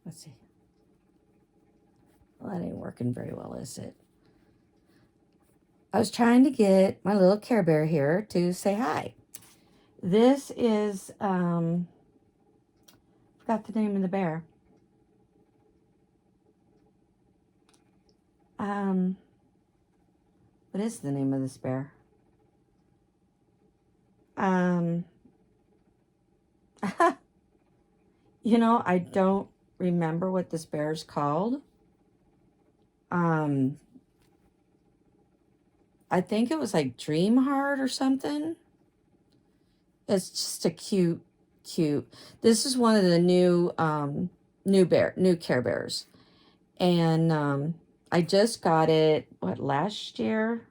Let's see. Well, that ain't working very well, is it? I was trying to get my little Care Bear here to say hi. This is, forgot the name of the bear. Um, what is the name of this bear? Um, I don't remember what this bear is called. Um, I think it was like Dreamheart or something. It's just a cute. This is one of the new Care Bears, and I just got it. What, last year?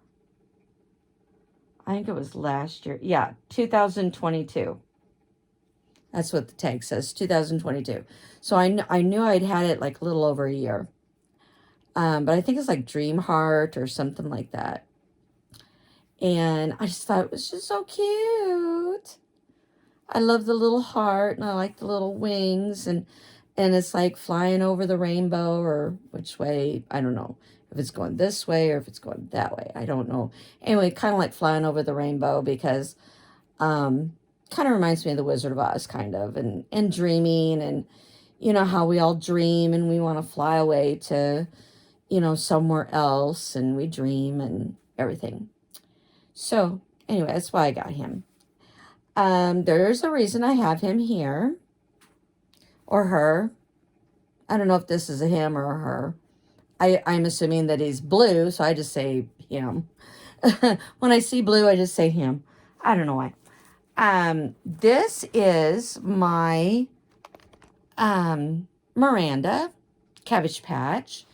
I think it was last year. Yeah, 2022. That's what the tag says, 2022. So I knew I'd had it like a little over a year. But I think it's like Dreamheart or something like that. And I just thought it was just so cute. I love the little heart and I like the little wings and it's like flying over the rainbow or which way, I don't know. If it's going this way or if it's going that way, I don't know. Anyway, kind of like flying over the rainbow because kind of reminds me of the Wizard of Oz kind of and dreaming and you know how we all dream and we want to fly away to somewhere else and we dream and everything. So anyway, that's why I got him. There's a reason I have him here or her. I don't know if this is a him or a her. I'm assuming that he's blue, so I just say him. When I see blue, I just say him. I don't know why. This is my Miranda Cabbage Patch.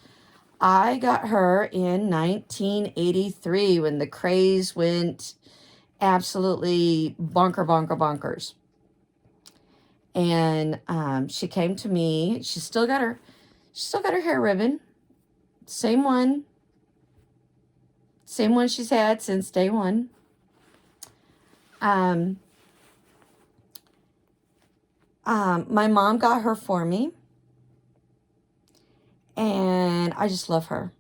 I got her in 1983 when the craze went absolutely bonkers. And she came to me. She's still got her hair ribbon. Same one she's had since day one. My mom got her for me. And I just love her.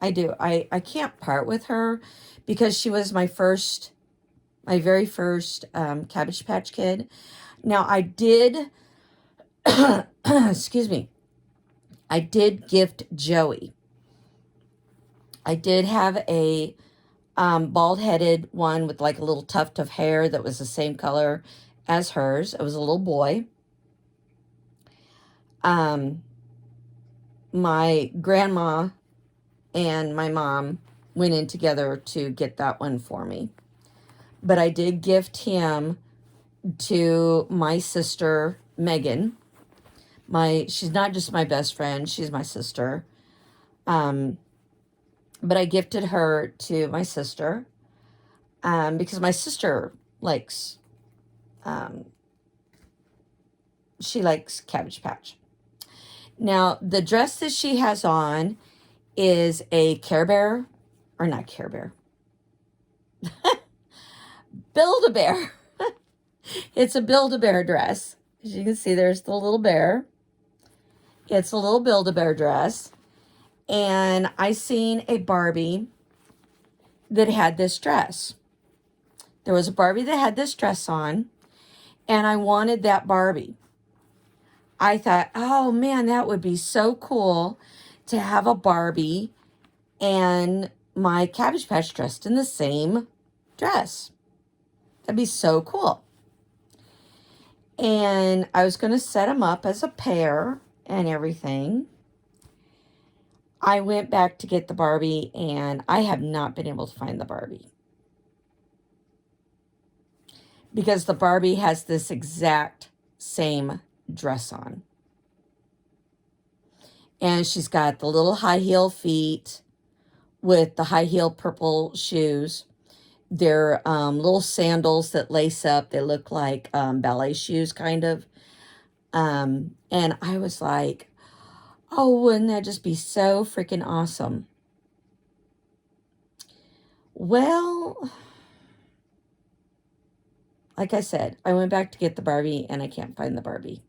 I do. I can't part with her because she was my very first Cabbage Patch Kid. Now I did, excuse me, I did gift Joey. I did have a bald-headed one with like a little tuft of hair that was the same color as hers. It was a little boy. My grandma and my mom went in together to get that one for me. But I did gift him to my sister, Megan. She's not just my best friend, she's my sister. But I gifted her to my sister because my sister likes, she likes Cabbage Patch. Now, the dress that she has on is a Care Bear, or not Care Bear, Build-A-Bear. It's a Build-A-Bear dress. As you can see, there's the little bear. It's a little Build-A-Bear dress. And I seen a Barbie that had this dress. There was a Barbie that had this dress on, and I wanted that Barbie. I thought, oh man, that would be so cool to have a Barbie and my Cabbage Patch dressed in the same dress. That'd be so cool. And I was going to set them up as a pair and everything. I went back to get the Barbie, and I have not been able to find the Barbie. Because the Barbie has this exact same dress on. And she's got the little high heel feet with the high heel purple shoes. They're little sandals that lace up. They look like ballet shoes, kind of. And I was like, oh, wouldn't that just be so freaking awesome? Well, like I said, I went back to get the Barbie and I can't find the Barbie.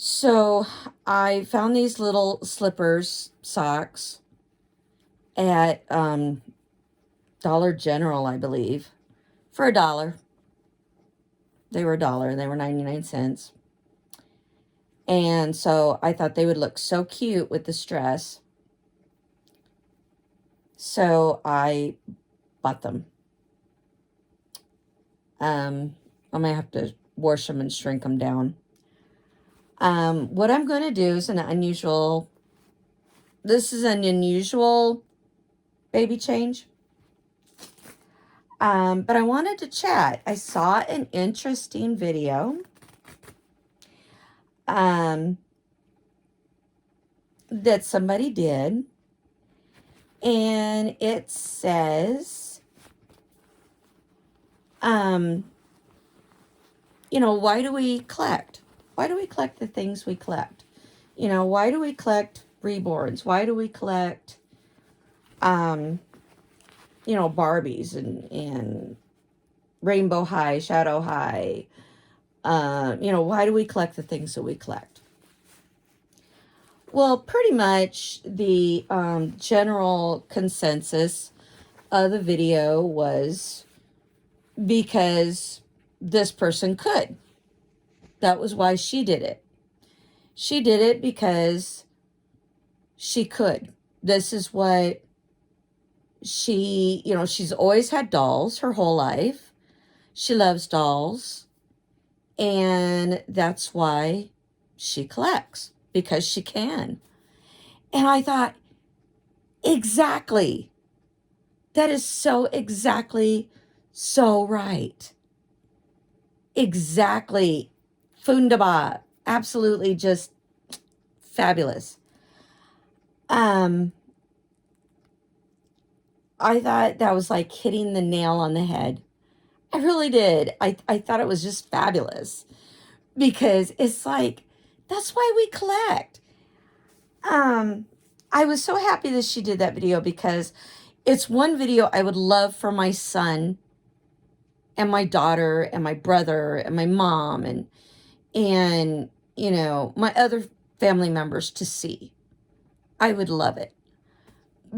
So I found these little slippers, socks, at Dollar General, I believe, for $1. They were $1. They were 99 cents. And so I thought they would look so cute with the dress. So I bought them. I might have to wash them and shrink them down. What I'm going to do is this is an unusual baby change. But I wanted to chat. I saw an interesting video that somebody did, and it says, why do we collect? Why do we collect the things we collect? Why do we collect reborns? Why do we collect, Barbies and Rainbow High, Shadow High? Why do we collect the things that we collect? Well, pretty much the general consensus of the video was because this person could. That was why she did it. She did it because she could. This is what she's always had dolls her whole life. She loves dolls. And that's why she collects, because she can. And I thought, exactly. That is so exactly so right. Exactly. Fundaba. Absolutely just fabulous. I thought that was like hitting the nail on the head. I really did. I thought it was just fabulous, because it's like, that's why we collect. I was so happy that she did that video, because it's one video I would love for my son and my daughter and my brother and my mom and my other family members to see. I would love it,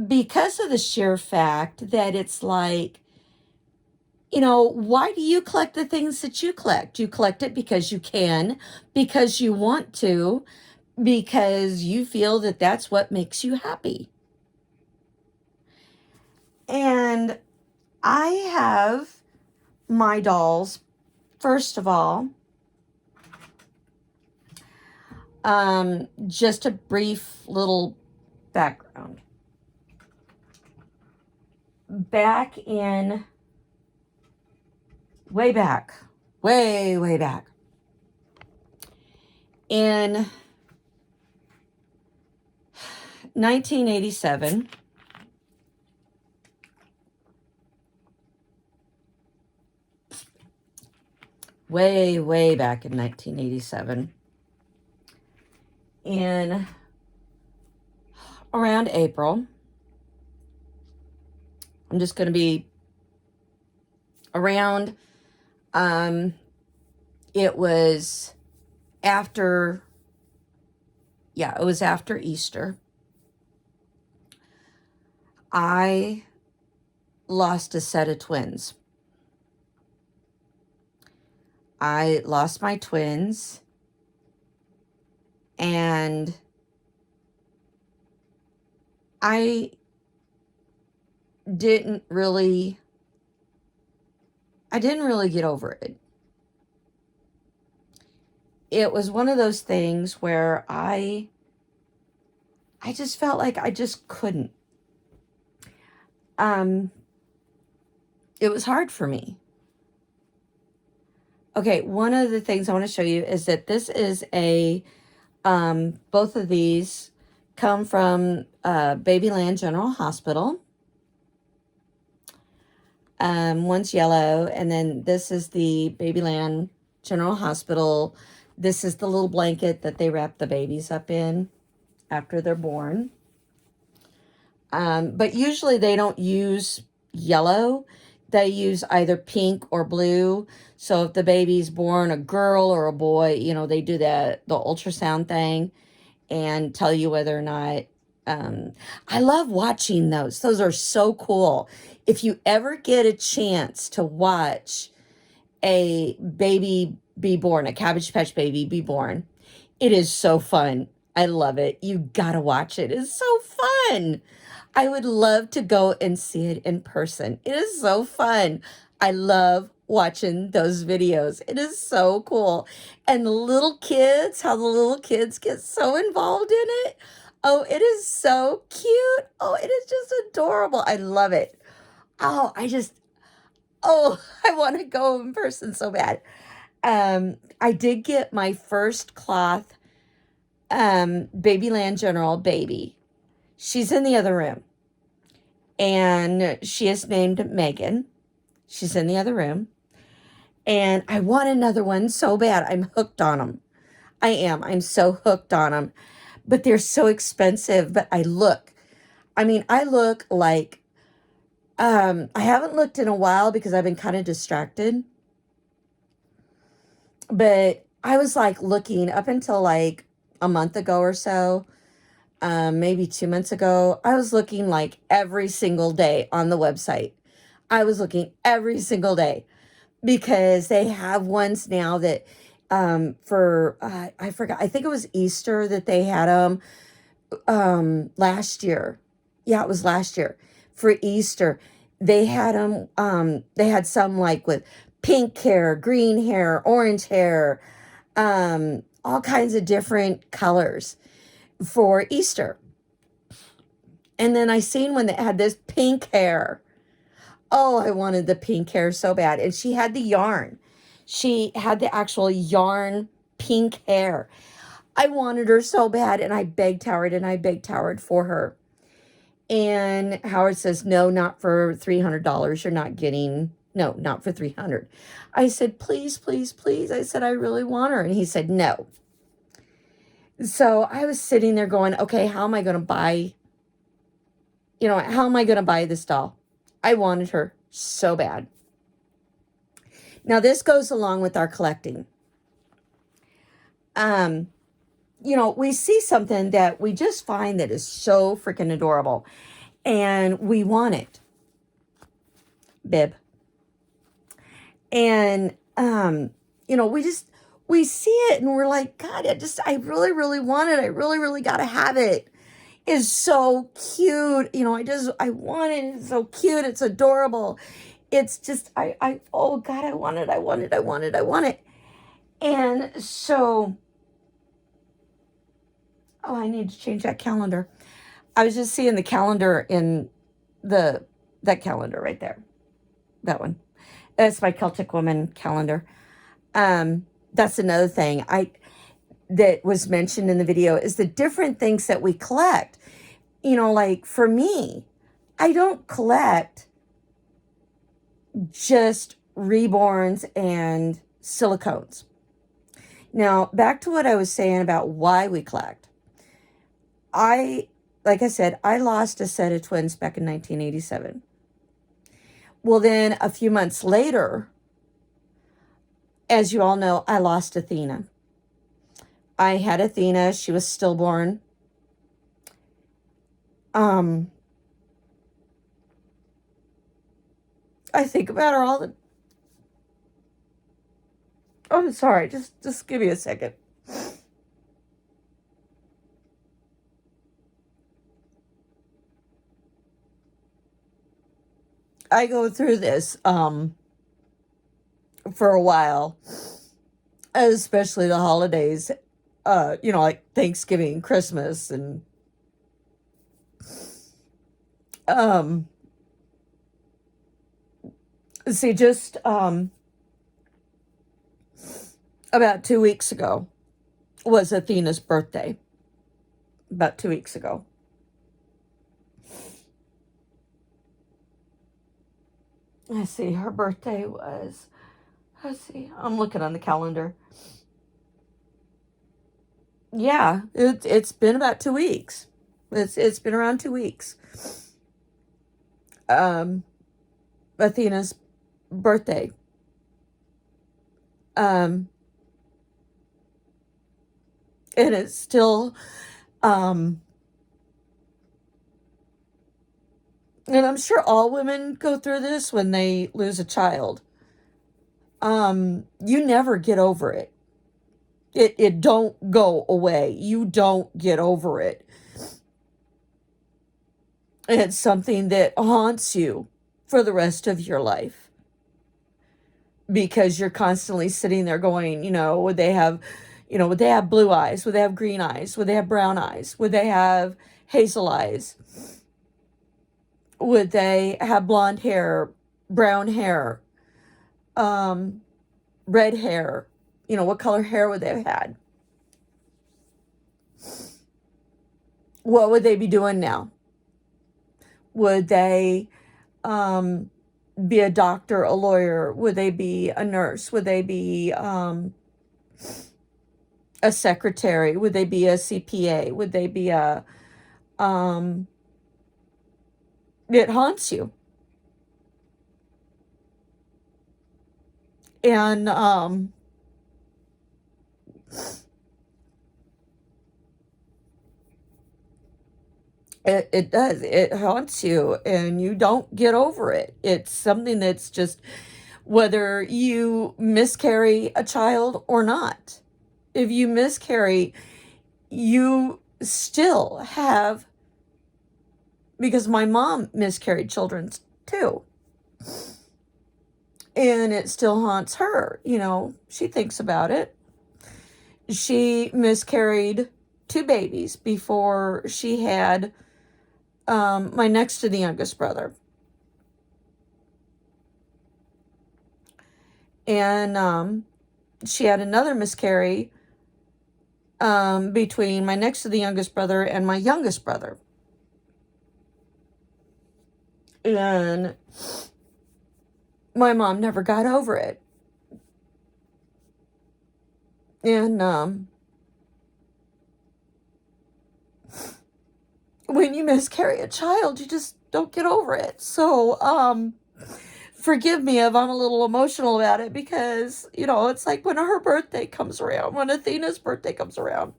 because of the sheer fact that it's like, why do you collect the things that you collect? You collect it because you can, because you want to, because you feel that that's what makes you happy. And I have my dolls, first of all, just a brief little background. Way back, way back, in 1987, way back in 1987, in around April, I'm just going to be around, it was after Easter. I lost a set of twins. I lost my twins, and I didn't really get over it. It was one of those things where I just felt like I just couldn't. It was hard for me. Okay, one of the things I want to show you is that this is both of these come from Babyland General Hospital. One's yellow, and then this is the Babyland General Hospital. This is the little blanket that they wrap the babies up in after they're born. But usually they don't use yellow. they use either pink or blue. So if the baby's born a girl or a boy, you know, they do the ultrasound thing and tell you whether or not. Um, I love watching those. Those are so cool. If you ever get a chance to watch a baby be born, a Cabbage Patch baby be born, it is so fun. I love it. You gotta watch it. It's so fun. I would love to go and see it in person. It is so fun. I love watching those videos. It is so cool. And the little kids, how the little kids get so involved in it. Oh, it is so cute. Oh, it is just adorable. I love it. Oh, oh, I want to go in person so bad. I did get my first cloth Babyland General baby. She's in the other room. And she is named Megan. She's in the other room. And I want another one so bad. I'm hooked on them. I am. I'm so hooked on them. But they're so expensive. But I look like, I haven't looked in a while because I've been kind of distracted. But I was like looking up until like a month ago or so, maybe 2 months ago. I was looking like every single day on the website. I was looking every single day because they have ones now that for I forgot. I think it was Easter that they had them last year. Yeah, it was last year for Easter. They had them. They had some like with pink hair, green hair, orange hair, all kinds of different colors for Easter. And then I seen one that had this pink hair. Oh, I wanted the pink hair so bad. And she had the yarn. She had the actual yarn pink hair. I wanted her so bad, and I begged Howard and I begged Howard for her. And Howard says, no, not for $300. You're not getting, no, not for 300. I said, please, please, please. I said, I really want her. And he said, no. So I was sitting there going, okay, how am I going to buy, how am I going to buy this doll? I wanted her so bad. Now this goes along with our collecting. We see something that we just find that is so freaking adorable and we want it. Bib. And, we see it and we're like, God, I really, really want it. I really, really got to have it. It's so cute. I want it. It's so cute. It's adorable. It's just, oh God, I want it. I want it. I want it. I want it. And so, oh, I need to change that calendar. I was just seeing the calendar in that calendar right there. That one. That's my Celtic Woman calendar. That's another thing that was mentioned in the video is the different things that we collect. Like for me, I don't collect just reborns and silicones. Now, back to what I was saying about why we collect. Like I said, I lost a set of twins back in 1987. Well, then a few months later, as you all know, I lost Athena. I had Athena. She was stillborn. I think about her all the... Oh, I'm sorry. Just give me a second. I go through this for a while, especially the holidays, like Thanksgiving, Christmas, and see, just about 2 weeks ago was Athena's birthday. About 2 weeks ago. Let's see, her birthday was, I'm looking on the calendar. Yeah, it's been about 2 weeks. It's been around 2 weeks. Athena's birthday. And it's still, and I'm sure all women go through this when they lose a child. You never get over it. It don't go away. You don't get over it. It's something that haunts you for the rest of your life, because you're constantly sitting there going, would they have, would they have blue eyes? Would they have green eyes? Would they have brown eyes? Would they have hazel eyes? Would they have blonde hair, brown hair, red hair? What color hair would they have had? What would they be doing now? Would they be a doctor, a lawyer? Would they be a nurse? Would they be a secretary? Would they be a CPA? Would they be a it haunts you. And it does. It haunts you, and you don't get over it. It's something that's just, whether you miscarry a child or not. If you miscarry, you still have, because my mom miscarried children too. And it still haunts her. She thinks about it. She miscarried 2 babies before she had my next to the youngest brother. And she had another miscarry between my next to the youngest brother and my youngest brother. And my mom never got over it. And when you miscarry a child, you just don't get over it. So forgive me if I'm a little emotional about it, because it's like when her birthday comes around, when Athena's birthday comes around,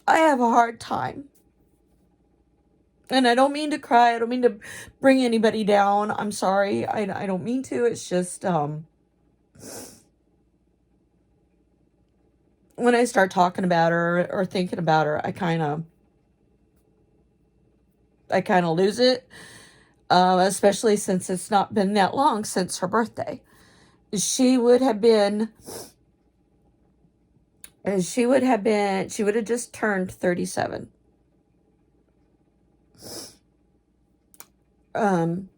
I have a hard time. And I don't mean to cry. I don't mean to bring anybody down. I'm sorry. I don't mean to. It's just when I start talking about her or thinking about her, I kind of lose it. Especially since it's not been that long since her birthday. She would have just turned 37. Or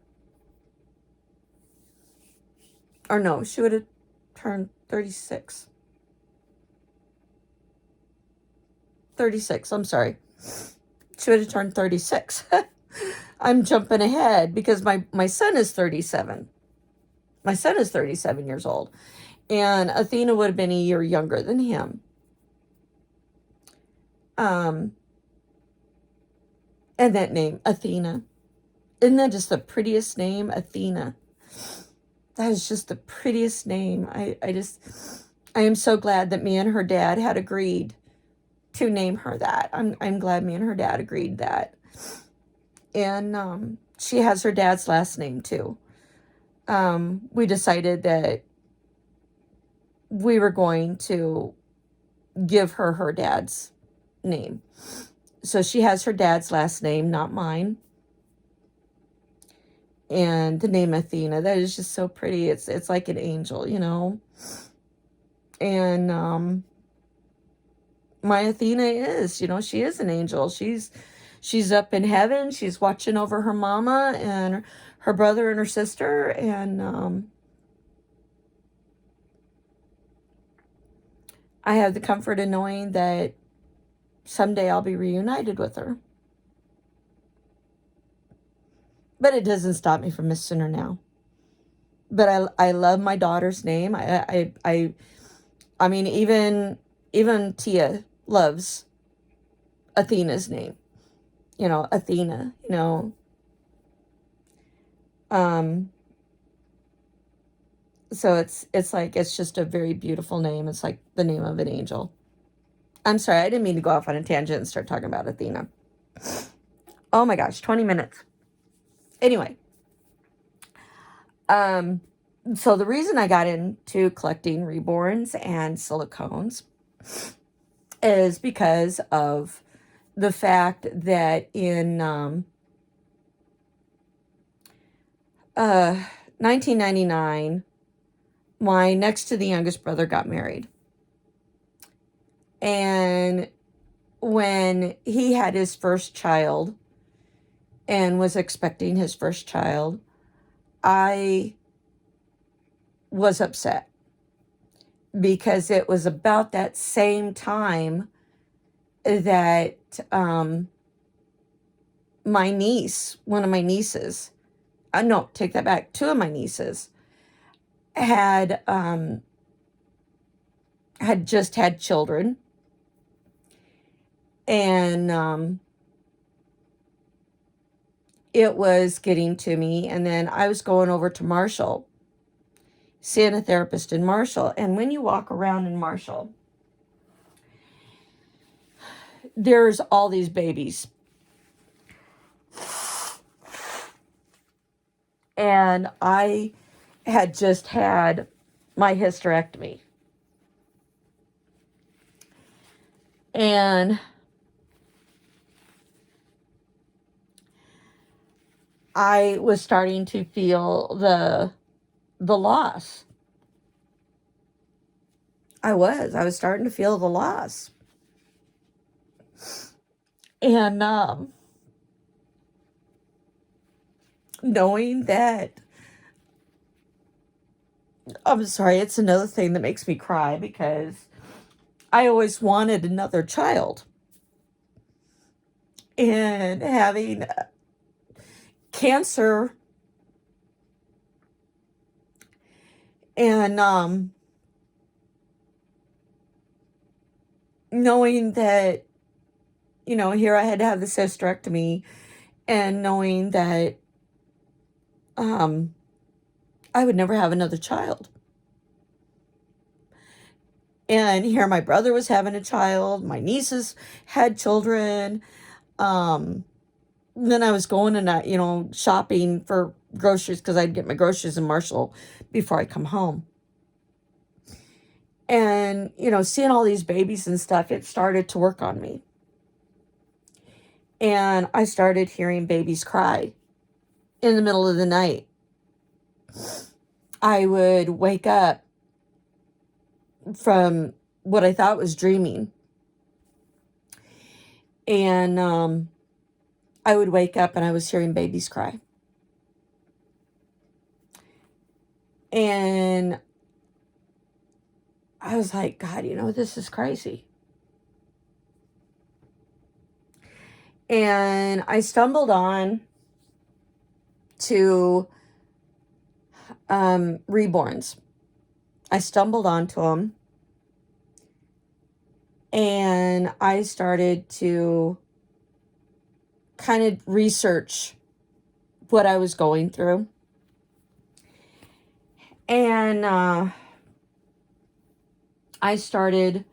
no, she would have turned 36. 36, I'm sorry. She would have turned 36. I'm jumping ahead because my son is 37. My son is 37 years old. And Athena would have been a year younger than him. And that name, Athena. Isn't that just the prettiest name, Athena? That is just the prettiest name. I am so glad that me and her dad had agreed to name her that. I'm glad me and her dad agreed that. And she has her dad's last name too. We decided that we were going to give her her dad's name. So she has her dad's last name, not mine. And the name Athena, that is just so pretty. It's like an angel, And my Athena is, she is an angel. She's up in heaven. She's watching over her mama and her brother and her sister. And I have the comfort in knowing that someday I'll be reunited with her. But it doesn't stop me from missing her now. But I love my daughter's name. I mean, even Tia loves Athena's name. Athena, Um, so it's like, it's just a very beautiful name. It's like the name of an angel. I'm sorry, I didn't mean to go off on a tangent and start talking about Athena. Oh my gosh, 20 minutes. Anyway, so the reason I got into collecting reborns and silicones is because of the fact that in 1999, my next to the youngest brother got married. And when he had his first child and was expecting his first child, I was upset because it was about that same time that my niece, one of my nieces, no, take that back, two of my nieces had just had children, and it was getting to me. And then I was going over to Marshall, seeing a therapist in Marshall. And when you walk around in Marshall, there's all these babies. And I had just had my hysterectomy. And I was starting to feel the loss. I was starting to feel the loss. And knowing that, I'm sorry, it's another thing that makes me cry because I always wanted another child. And having cancer and knowing that, here I had to have the hysterectomy, and knowing that I would never have another child. And here my brother was having a child, my nieces had children. Then I was going and shopping for groceries because I'd get my groceries in Marshall before I come home. And, seeing all these babies and stuff, it started to work on me. And I started hearing babies cry in the middle of the night. I would wake up from what I thought was dreaming. And I would wake up and I was hearing babies cry. And I was like, God, this is crazy. And I stumbled on to reborns. I stumbled onto them. And I started to kind of research what I was going through. And I started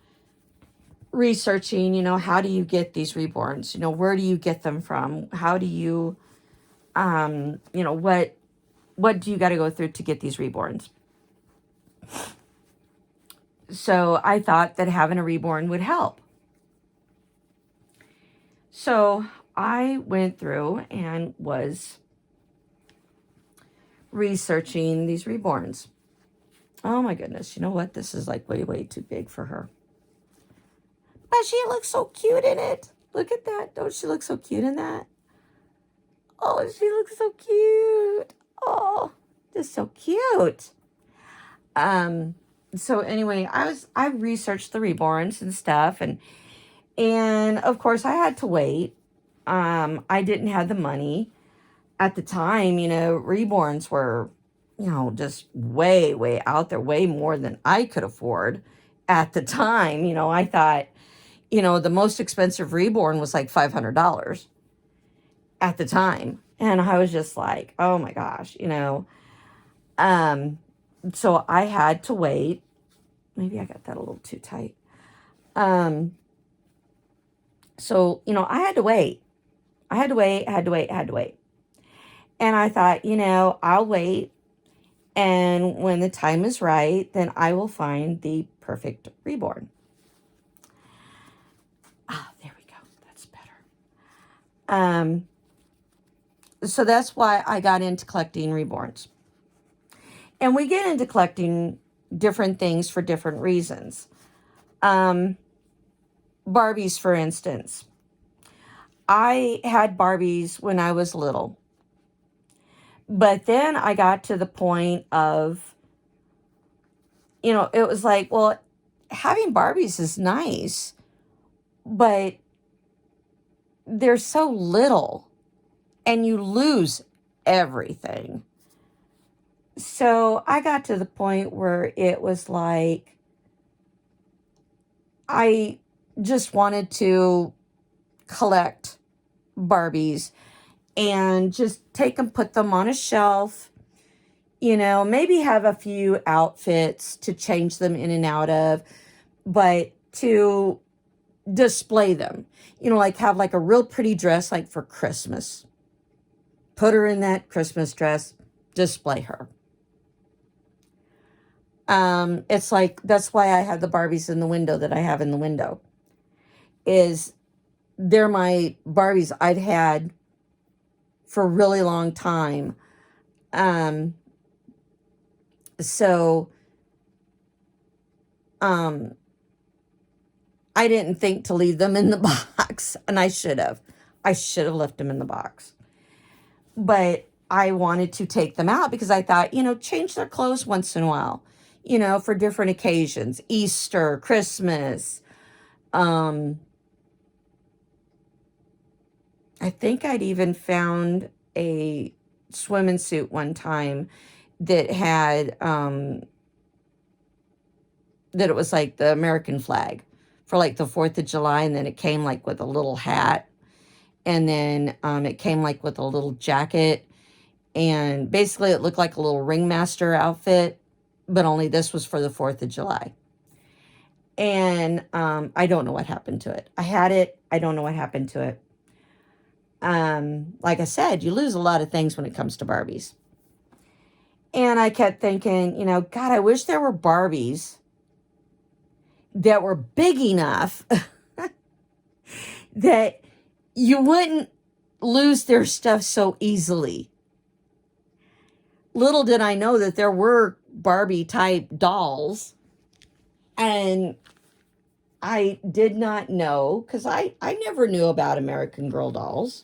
researching, how do you get these reborns? Where do you get them from? How do you, what do you got to go through to get these reborns? So I thought that having a reborn would help. So I went through and was researching these reborns. Oh my goodness, you know what? This is like way, way too big for her. But she looks so cute in it. Look at that. Don't she look so cute in that? Oh, she looks so cute. Oh, just so cute. So anyway, I researched the reborns and stuff, and of course I had to wait. I didn't have the money at the time. Reborns were, just way, way out there, way more than I could afford at the time. I thought, the most expensive reborn was like $500. at the time. And I was just like, oh my gosh, so I had to wait. Maybe I got that a little too tight. So, I had to wait. I had to wait, had to wait, had to wait. And I thought, I'll wait. And when the time is right, then I will find the perfect reborn. Ah, there we go. That's better. So that's why I got into collecting reborns. And we get into collecting different things for different reasons. Barbies, for instance. I had Barbies when I was little. But then I got to the point of, it was like, well, having Barbies is nice, but they're so little and you lose everything. So I got to the point where it was like, I just wanted to collect Barbies and just take them, put them on a shelf, maybe have a few outfits to change them in and out of, but to display them, like have like a real pretty dress, like for Christmas. Put her in that Christmas dress, display her. It's like, that's why I have the Barbies in the window that I have in the window. They're my Barbies I've had for a really long time. So, I didn't think to leave them in the box, and I should have. I should have left them in the box. But I wanted to take them out because I thought, change their clothes once in a while, for different occasions. Easter, Christmas. I think I'd even found a swimming suit one time that had, that it was like the American flag for like the 4th of July. And then it came like with a little hat. And then it came like with a little jacket. And basically it looked like a little ringmaster outfit, but only this was for the 4th of July. And I don't know what happened to it. I had it. I don't know what happened to it. Like I said, you lose a lot of things when it comes to Barbies. And I kept thinking, God, I wish there were Barbies that were big enough that you wouldn't lose their stuff so easily. Little did I know that there were Barbie type dolls. And I did not know, because I never knew about American Girl dolls.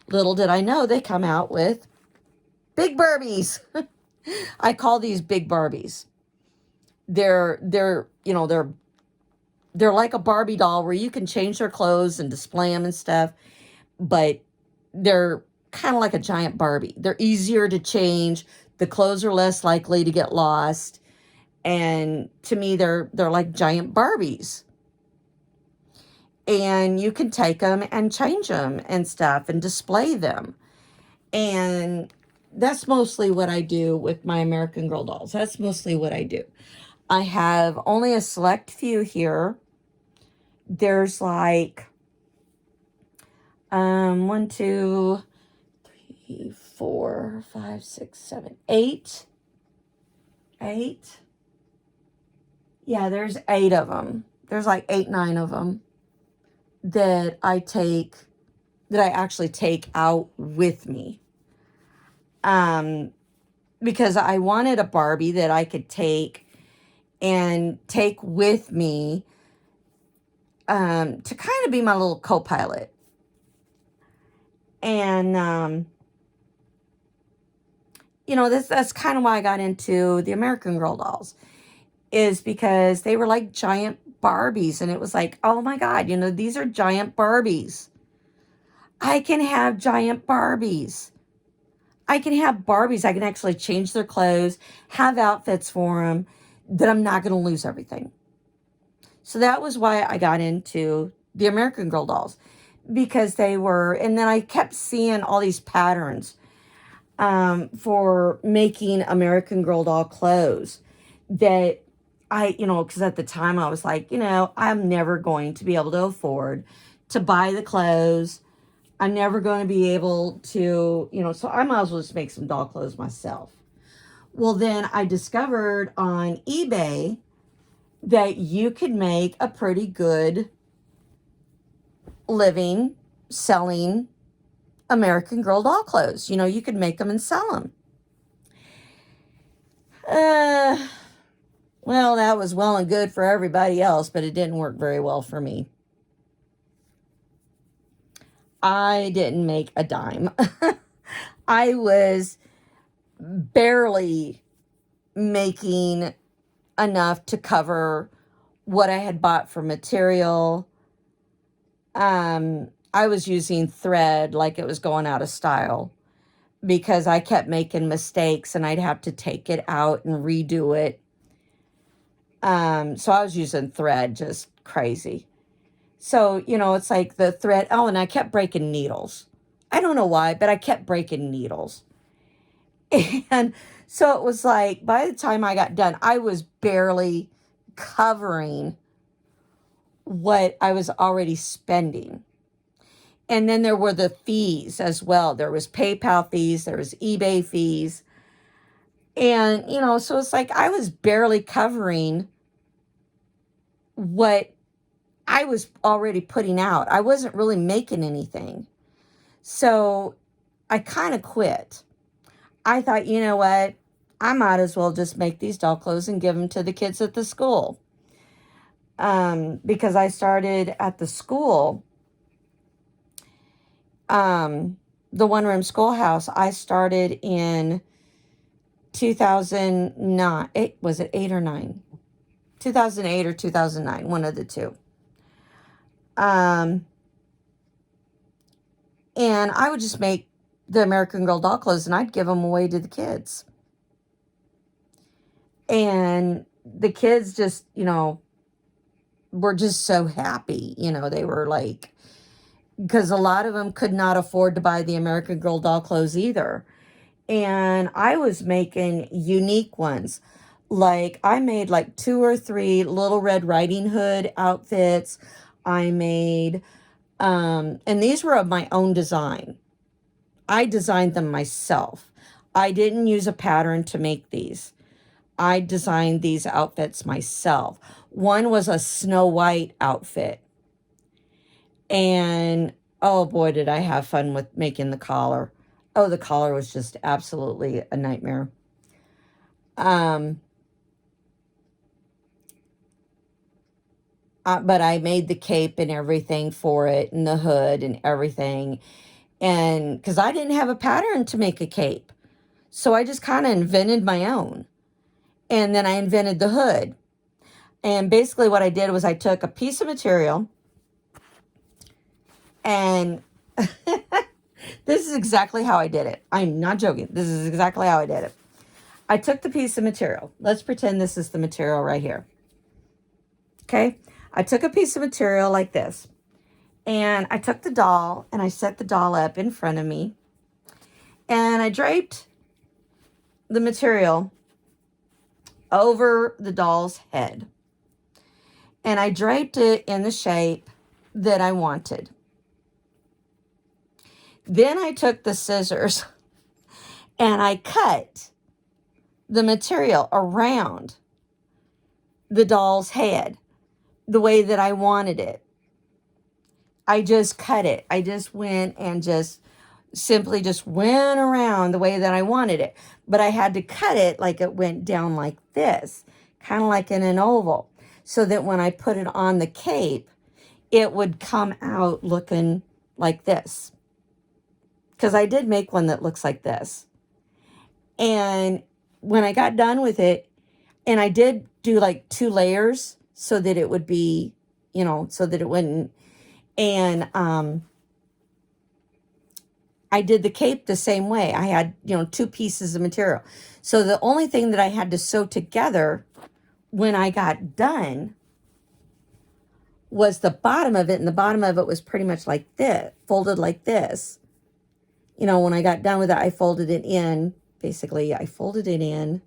Little did I know they come out with big Barbies. I call these big Barbies. They're like a Barbie doll where you can change their clothes and display them and stuff, but they're kind of like a giant Barbie. They're easier to change. The clothes are less likely to get lost. And to me, they're like giant Barbies. And you can take them and change them and stuff and display them. And that's mostly what I do with my American Girl dolls. That's mostly what I do. I have only a select few here. There's like 1, 2, 3, 4, 5, 6, 7, 8. 8. Yeah, there's 8 of them. There's like 8, 9 of them that I actually take out with me. Because I wanted a Barbie that I could take with me, to kind of be my little co-pilot. And, that's kind of why I got into the American Girl dolls, is because they were like giant Barbies. And it was like, oh my God, these are giant Barbies. I can have giant Barbies. I can have Barbies. I can actually change their clothes, have outfits for them, that I'm not going to lose everything. So that was why I got into the American Girl dolls. because they were, and then I kept seeing all these patterns for making American Girl doll clothes that because at the time I was like, I'm never going to be able to afford to buy the clothes. I'm never going to be able to, so I might as well just make some doll clothes myself. Well, then I discovered on eBay that you could make a pretty good living selling American Girl doll clothes. You could make them and sell them. Well, that was well and good for everybody else, but it didn't work very well for me. I didn't make a dime. I was barely making enough to cover what I had bought for material. I was using thread like it was going out of style because I kept making mistakes and I'd have to take it out and redo it. So I was using thread just crazy. So, it's like the thread. Oh, and I kept breaking needles. I don't know why, but I kept breaking needles. And so it was like by the time I got done, I was barely covering what I was already spending. And then there were the fees as well. There was PayPal fees, there was eBay fees. And, so it's like I was barely covering what I was already putting out. I wasn't really making anything. So I kind of quit. I thought, you know what? I might as well just make these doll clothes and give them to the kids at the school. Because I started at the school, the one-room schoolhouse. I started in 2009. Was it 8 or 9? 2008 or 2009, one of the two. And I would just make the American Girl doll clothes and I'd give them away to the kids. And the kids just, were just so happy. They were like, because a lot of them could not afford to buy the American Girl doll clothes either. And I was making unique ones. Like I made like 2 or 3 Little Red Riding Hood outfits. I made, and these were of my own design. I designed them myself. I didn't use a pattern to make these. I designed these outfits myself. One was a Snow White outfit. And oh boy, did I have fun with making the collar. Oh, the collar was just absolutely a nightmare. But I made the cape and everything for it and the hood and everything. And because I didn't have a pattern to make a cape. So I just kind of invented my own. And then I invented the hood. And basically what I did was I took a piece of material and this is exactly how I did it. I'm not joking. This is exactly how I did it. I took the piece of material. Let's pretend this is the material right here. Okay. I took a piece of material like this. And I took the doll and I set the doll up in front of me. And I draped the material over the doll's head. And I draped it in the shape that I wanted. Then I took the scissors and I cut the material around the doll's head the way that I wanted it. I just cut it. I just went and just simply just went around the way that I wanted it. But I had to cut it like it went down like this, kind of like in an oval, so that when I put it on the cape, it would come out looking like this. Because I did make one that looks like this. And when I got done with it, and I did do like 2 layers so that it would be, so that it wouldn't. And I did the cape the same way. I had, 2 pieces of material. So the only thing that I had to sew together when I got done was the bottom of it, and the bottom of it was pretty much like this, folded like this. You know, when I got done with it, I folded it in. Basically, I folded it in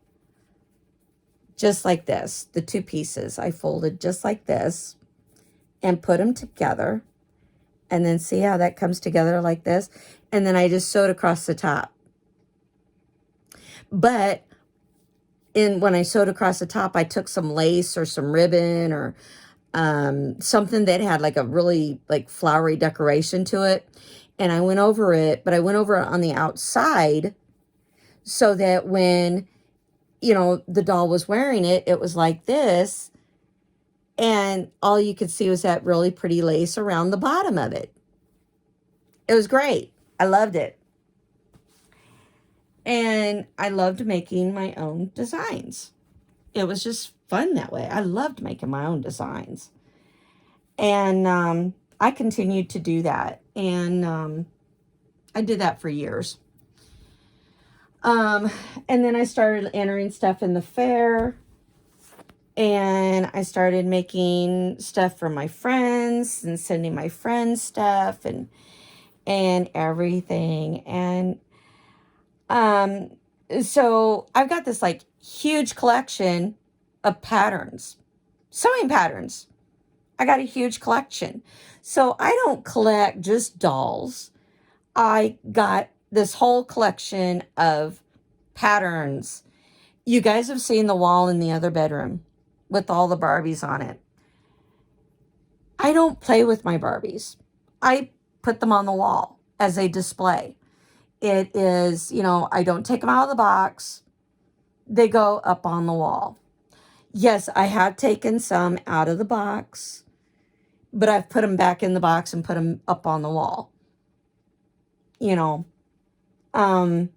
just like this. The two pieces I folded just like this and put them together. And then see how that comes together like this? And then I just sewed across the top. But when I sewed across the top, I took some lace or some ribbon or something that had like a really like flowery decoration to it. And I went over it, but I went over it on the outside so that when, you know, the doll was wearing it, it was like this. And all you could see was that really pretty lace around the bottom of it. It was great. I loved it. And I loved making my own designs. It was just fun that way. I loved making my own designs. And I continued to do that. And I did that for years. And then I started entering stuff in the fair. And I started making stuff for my friends and sending my friends stuff and everything. And so I've got this like huge collection of patterns, sewing patterns. I got a huge collection. So I don't collect just dolls. I got this whole collection of patterns. You guys have seen the wall in the other bedroom with all the Barbies on it. I don't play with my Barbies. I put them on the wall as a display. It is, you know, I don't take them out of the box. They go up on the wall. Yes, I have taken some out of the box, but I've put them back in the box and put them up on the wall. You know, at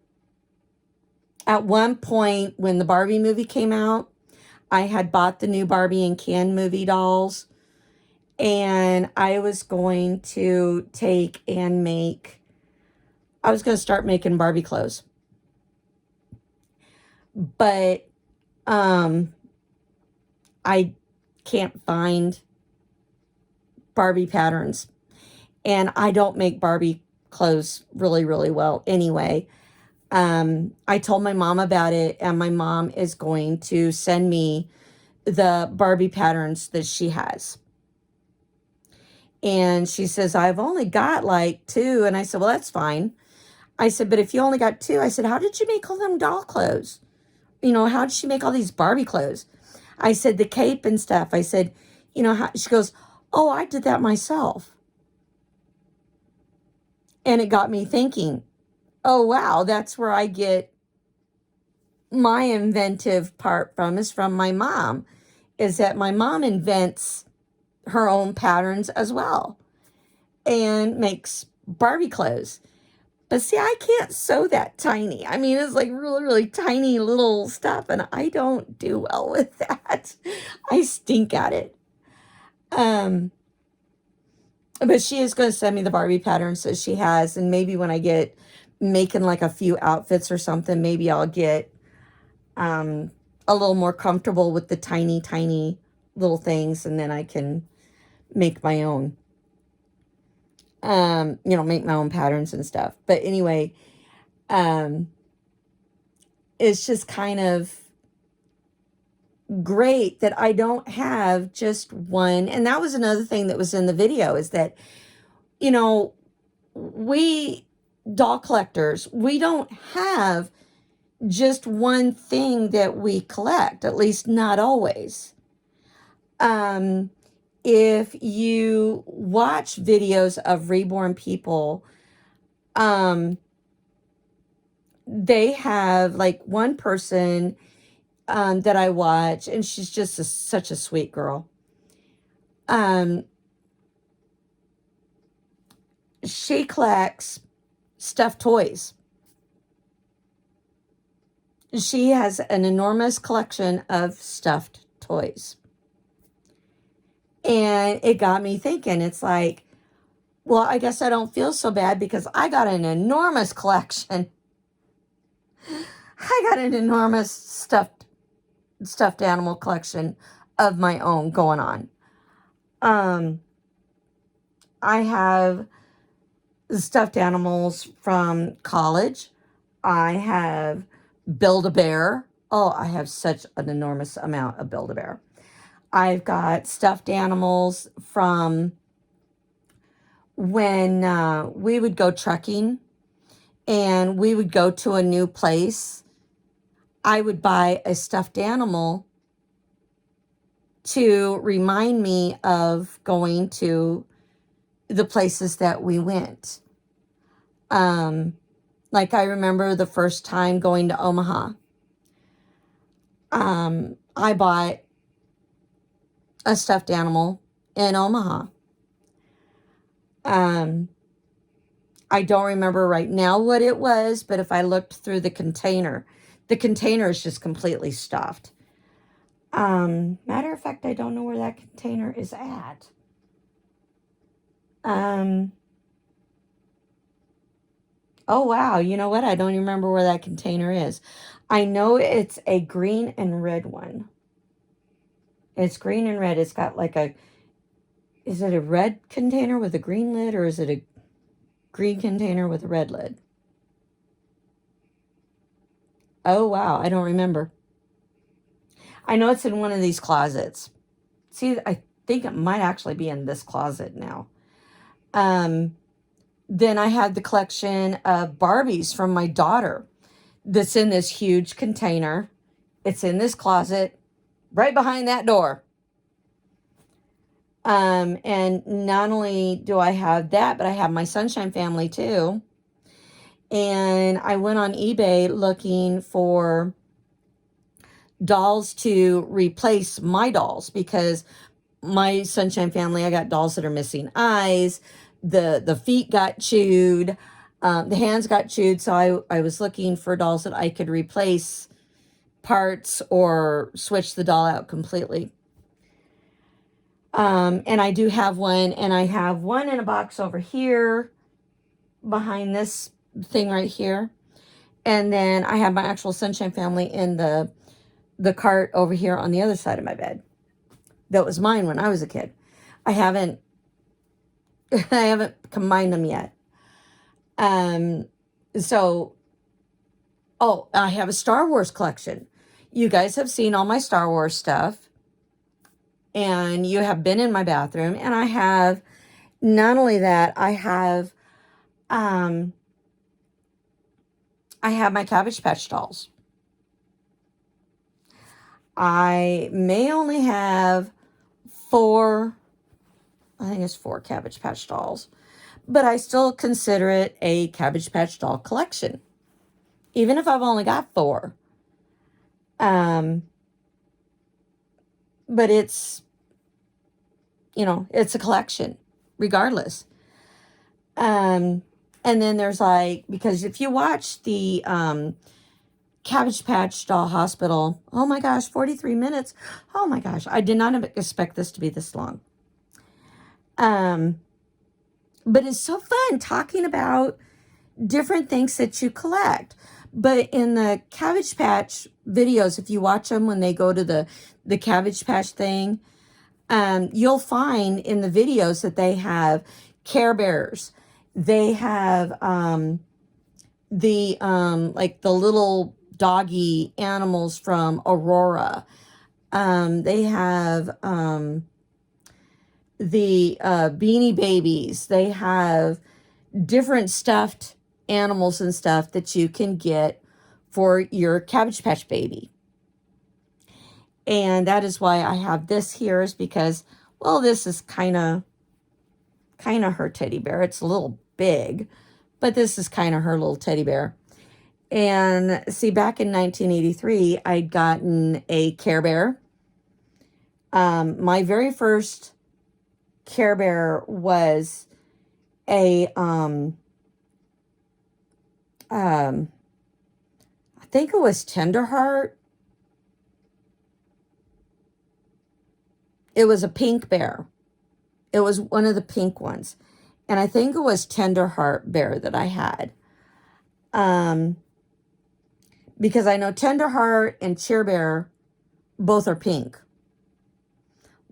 one point when the Barbie movie came out, I had bought the new Barbie and Ken movie dolls, and I was going to start making Barbie clothes. But I can't find Barbie patterns, and I don't make Barbie clothes really, really well anyway. I told my mom about it, and my mom is going to send me the Barbie patterns that she has. And she says, I've only got like 2. And I said, well, that's fine. I said, but if you only got 2, I said, how did you make all them doll clothes? You know, how did she make all these Barbie clothes? I said, the cape and stuff. I said, you know, she goes, oh, I did that myself. And it got me thinking, oh, wow, that's where I get my inventive part from, is from my mom, is that my mom invents her own patterns as well and makes Barbie clothes. But see, I can't sew that tiny. I mean, it's like really, really tiny little stuff, and I don't do well with that. I stink at it. But she is going to send me the Barbie patterns that she has, and maybe when I get making like a few outfits or something, maybe I'll get a little more comfortable with the tiny, tiny little things, and then I can make my own. You know, make my own patterns and stuff. But anyway, it's just kind of great that I don't have just one. And that was another thing that was in the video, is that, you know, we doll collectors, we don't have just one thing that we collect, at least not always. If you watch videos of reborn people, they have like one person that I watch, and she's just such a sweet girl. She collects stuffed toys. She has an enormous collection of stuffed toys. And it got me thinking, it's like, well, I guess I don't feel so bad because I got an enormous collection. I got an enormous stuffed animal collection of my own going on. Um, I have stuffed animals from college. I have Build-A-Bear. Oh, I have such an enormous amount of Build-A-Bear. I've got stuffed animals from when we would go trekking and we would go to a new place. I would buy a stuffed animal to remind me of going to the places that we went. Like I remember the first time going to Omaha. I bought a stuffed animal in Omaha. I don't remember right now what it was, but if I looked through the container is just completely stuffed. Matter of fact, I don't know where that container is at. Oh, wow. You know what? I don't even remember where that container is. I know it's a green and red one. It's green and red. It's got like is it a red container with a green lid, or is it a green container with a red lid? Oh, wow. I don't remember. I know it's in one of these closets. See, I think it might actually be in this closet now. Then I had the collection of Barbies from my daughter that's in this huge container. It's in this closet right behind that door. And not only do I have that, but I have my Sunshine Family too. And I went on eBay looking for dolls to replace my dolls, because my Sunshine Family, I got dolls that are missing eyes. The feet got chewed. The hands got chewed. So I was looking for dolls that I could replace parts or switch the doll out completely. And I do have one, and I have one in a box over here behind this thing right here. And then I have my actual Sunshine Family in the cart over here on the other side of my bed. That was mine when I was a kid. I haven't combined them yet. So, oh, I have a Star Wars collection. You guys have seen all my Star Wars stuff, and you have been in my bathroom, and I have, not only that, I have my Cabbage Patch dolls. I may only have four Cabbage Patch dolls, but I still consider it a Cabbage Patch doll collection, even if I've only got four. But it's, it's a collection regardless. And then there's because if you watch the Cabbage Patch Doll Hospital, oh my gosh, 43 minutes. Oh my gosh, I did not expect this to be this long. But it's so fun talking about different things that you collect. But in the Cabbage Patch videos, if you watch them when they go to the Cabbage Patch thing, you'll find in the videos that they have Care Bears. They have the little doggy animals from Aurora. They have the Beanie Babies. They have different stuffed animals and stuff that you can get for your Cabbage Patch baby. And that is why I have this here, is because, well, this is kind of her teddy bear. It's a little big, but this is kind of her little teddy bear. And see, back in 1983, I'd gotten a Care Bear. My very first Care Bear was a, I think it was Tenderheart. It was a pink bear. It was one of the pink ones. And I think it was Tenderheart Bear that I had. Because I know Tenderheart and Cheer Bear both are pink.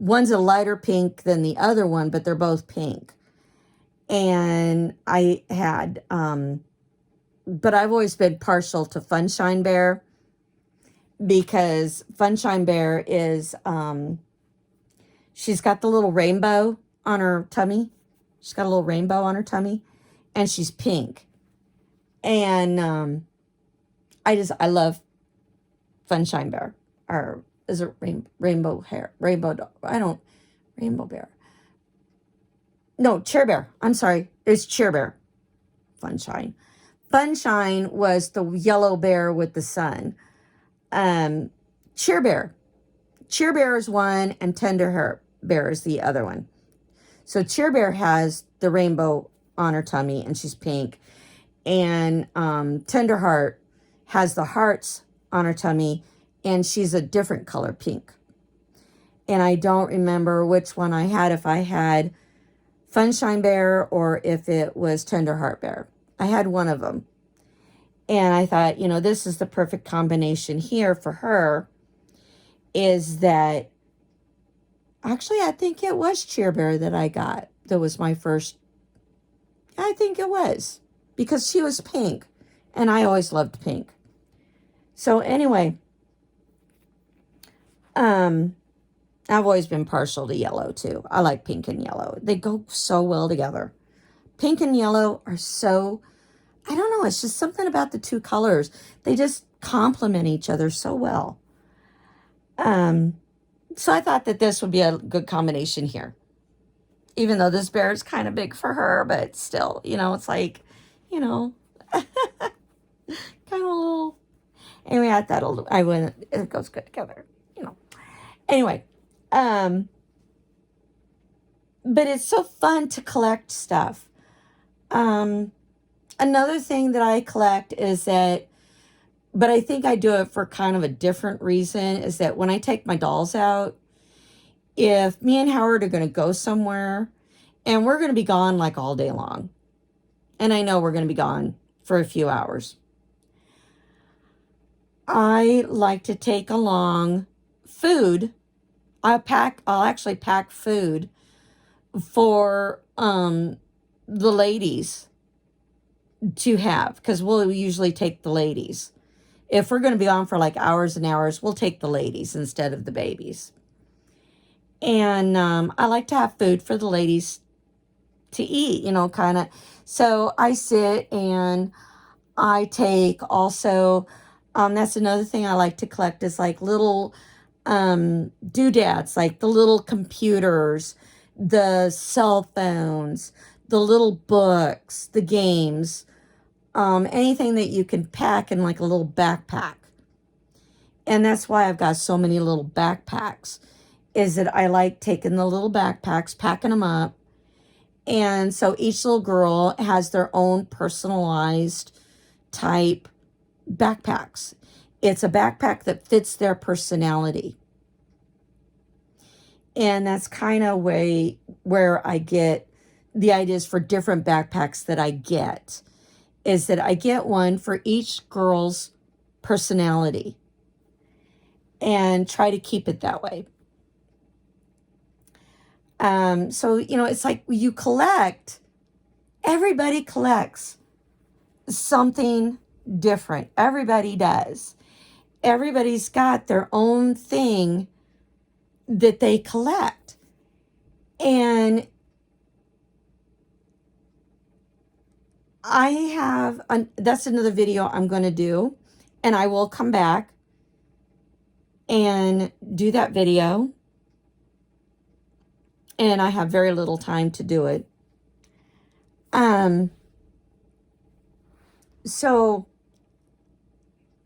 One's a lighter pink than the other one, but they're both pink. And I had, but I've always been partial to Funshine Bear, because Funshine Bear is, she's got the little rainbow on her tummy. She's got a little rainbow on her tummy, and she's pink. And I love Funshine Bear. Or is it rainbow hair? Rainbow, Rainbow Bear. No, Cheer Bear. I'm sorry. It's Cheer Bear. Funshine. Funshine was the yellow bear with the sun. Cheer Bear. Cheer Bear is one, and Tender Heart Bear is the other one. So Cheer Bear has the rainbow on her tummy, and she's pink. And Tender Heart has the hearts on her tummy, and she's a different color pink. And I don't remember which one I had, if I had Funshine Bear or if it was Tender Heart Bear. I had one of them. And I thought, this is the perfect combination here for her, is that, actually, I think it was Cheer Bear that I got. That was my first, I think it was, because she was pink, and I always loved pink. So anyway, I've always been partial to yellow too. I like pink and yellow. They go so well together. Pink and yellow are so, I don't know, it's just something about the two colors. They just complement each other so well. So I thought that this would be a good combination here. Even though this bear is kind of big for her, but still, it's like, kind of a little. Anyway, I thought it goes good together, Anyway, but it's so fun to collect stuff. Another thing that I collect is that, but I think I do it for kind of a different reason, is that when I take my dolls out, if me and Howard are going to go somewhere, and we're going to be gone like all day long, and I know we're going to be gone for a few hours, I like to take along food. I'll actually pack food for the ladies to have, because we'll usually take the ladies. If we're going to be on for like hours and hours, we'll take the ladies instead of the babies. And I like to have food for the ladies to eat, kind of. So I sit and I take also, that's another thing I like to collect, is like little doodads, like the little computers, the cell phones, the little books, the games, anything that you can pack in like a little backpack. And that's why I've got so many little backpacks, is that I like taking the little backpacks, packing them up. And so each little girl has their own personalized type backpacks. It's a backpack that fits their personality. And that's kind of where I get the ideas for different backpacks that I get, is that I get one for each girl's personality and try to keep it that way. So, it's like you collect, everybody collects something different. Everybody does. Everybody's got their own thing that they collect. And I have, that's another video I'm going to do, and I will come back and do that video. And I have very little time to do it. So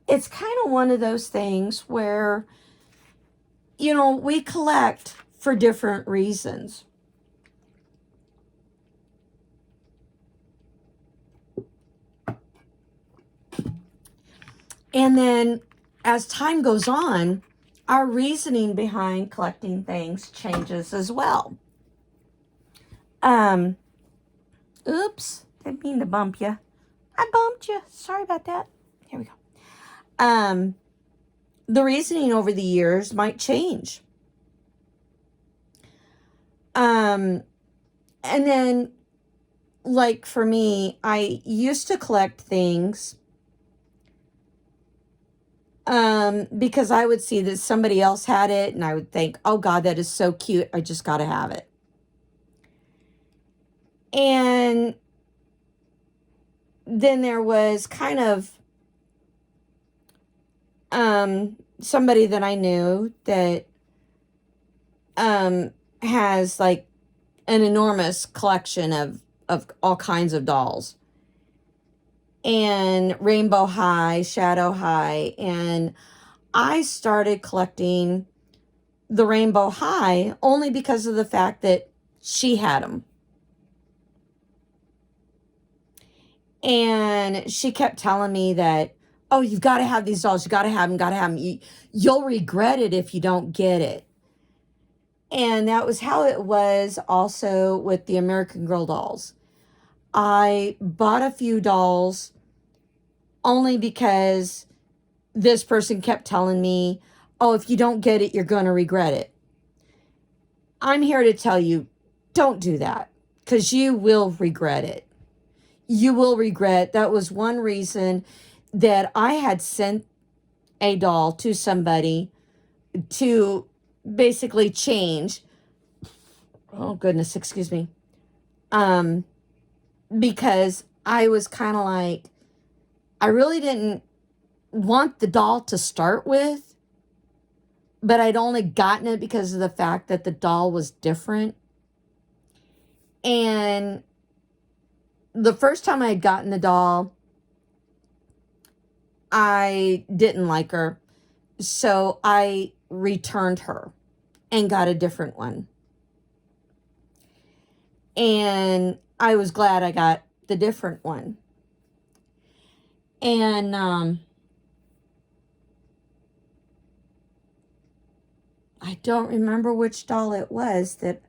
it's kind of one of those things where, we collect for different reasons. And then as time goes on, our reasoning behind collecting things changes as well. Oops, didn't mean to bump you. I bumped you. Sorry about that. Here we go. The reasoning over the years might change. And then, like, for me, I used to collect things because I would see that somebody else had it and I would think, oh God, that is so cute. I just got to have it. And then there was kind of somebody that I knew that has like an enormous collection of all kinds of dolls, and Rainbow High, Shadow High, and I started collecting the Rainbow High only because of the fact that she had them. And she kept telling me that, oh, you've got to have these dolls. You got to have them, got to have them. You'll regret it if you don't get it. And that was how it was also with the American Girl dolls. I bought a few dolls only because this person kept telling me, oh, if you don't get it, you're going to regret it. I'm here to tell you, don't do that, because you will regret it. You will regret. That was one reason that I had sent a doll to somebody to basically change. Oh goodness, excuse me. Because I was kind of like, I really didn't want the doll to start with, but I'd only gotten it because of the fact that the doll was different. And the first time I had gotten the doll, I didn't like her. So I returned her and got a different one. And I was glad I got the different one. And I don't remember which doll it was that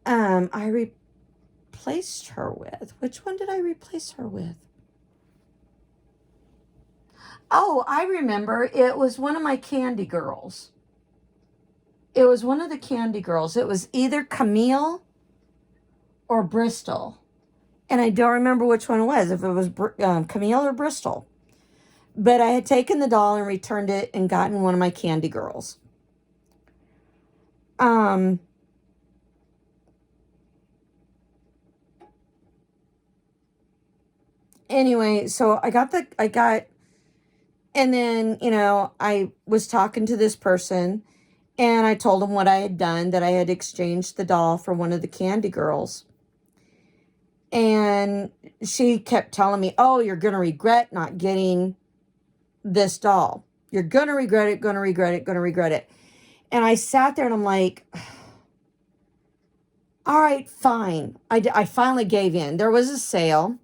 I replaced her with. Which one did I replace her with? Oh, I remember. It was one of my Candy Girls. It was one of the Candy Girls. It was either Camille or Bristol. And I don't remember which one it was, if it was Camille or Bristol. But I had taken the doll and returned it and gotten one of my Candy Girls. Anyway, so and then, I was talking to this person and I told him what I had done, that I had exchanged the doll for one of the Candy Girls. And she kept telling me, oh, you're going to regret not getting this doll. You're going to regret it, going to regret it, going to regret it. And I sat there and I'm like, all right, fine. I finally gave in. There was a sale.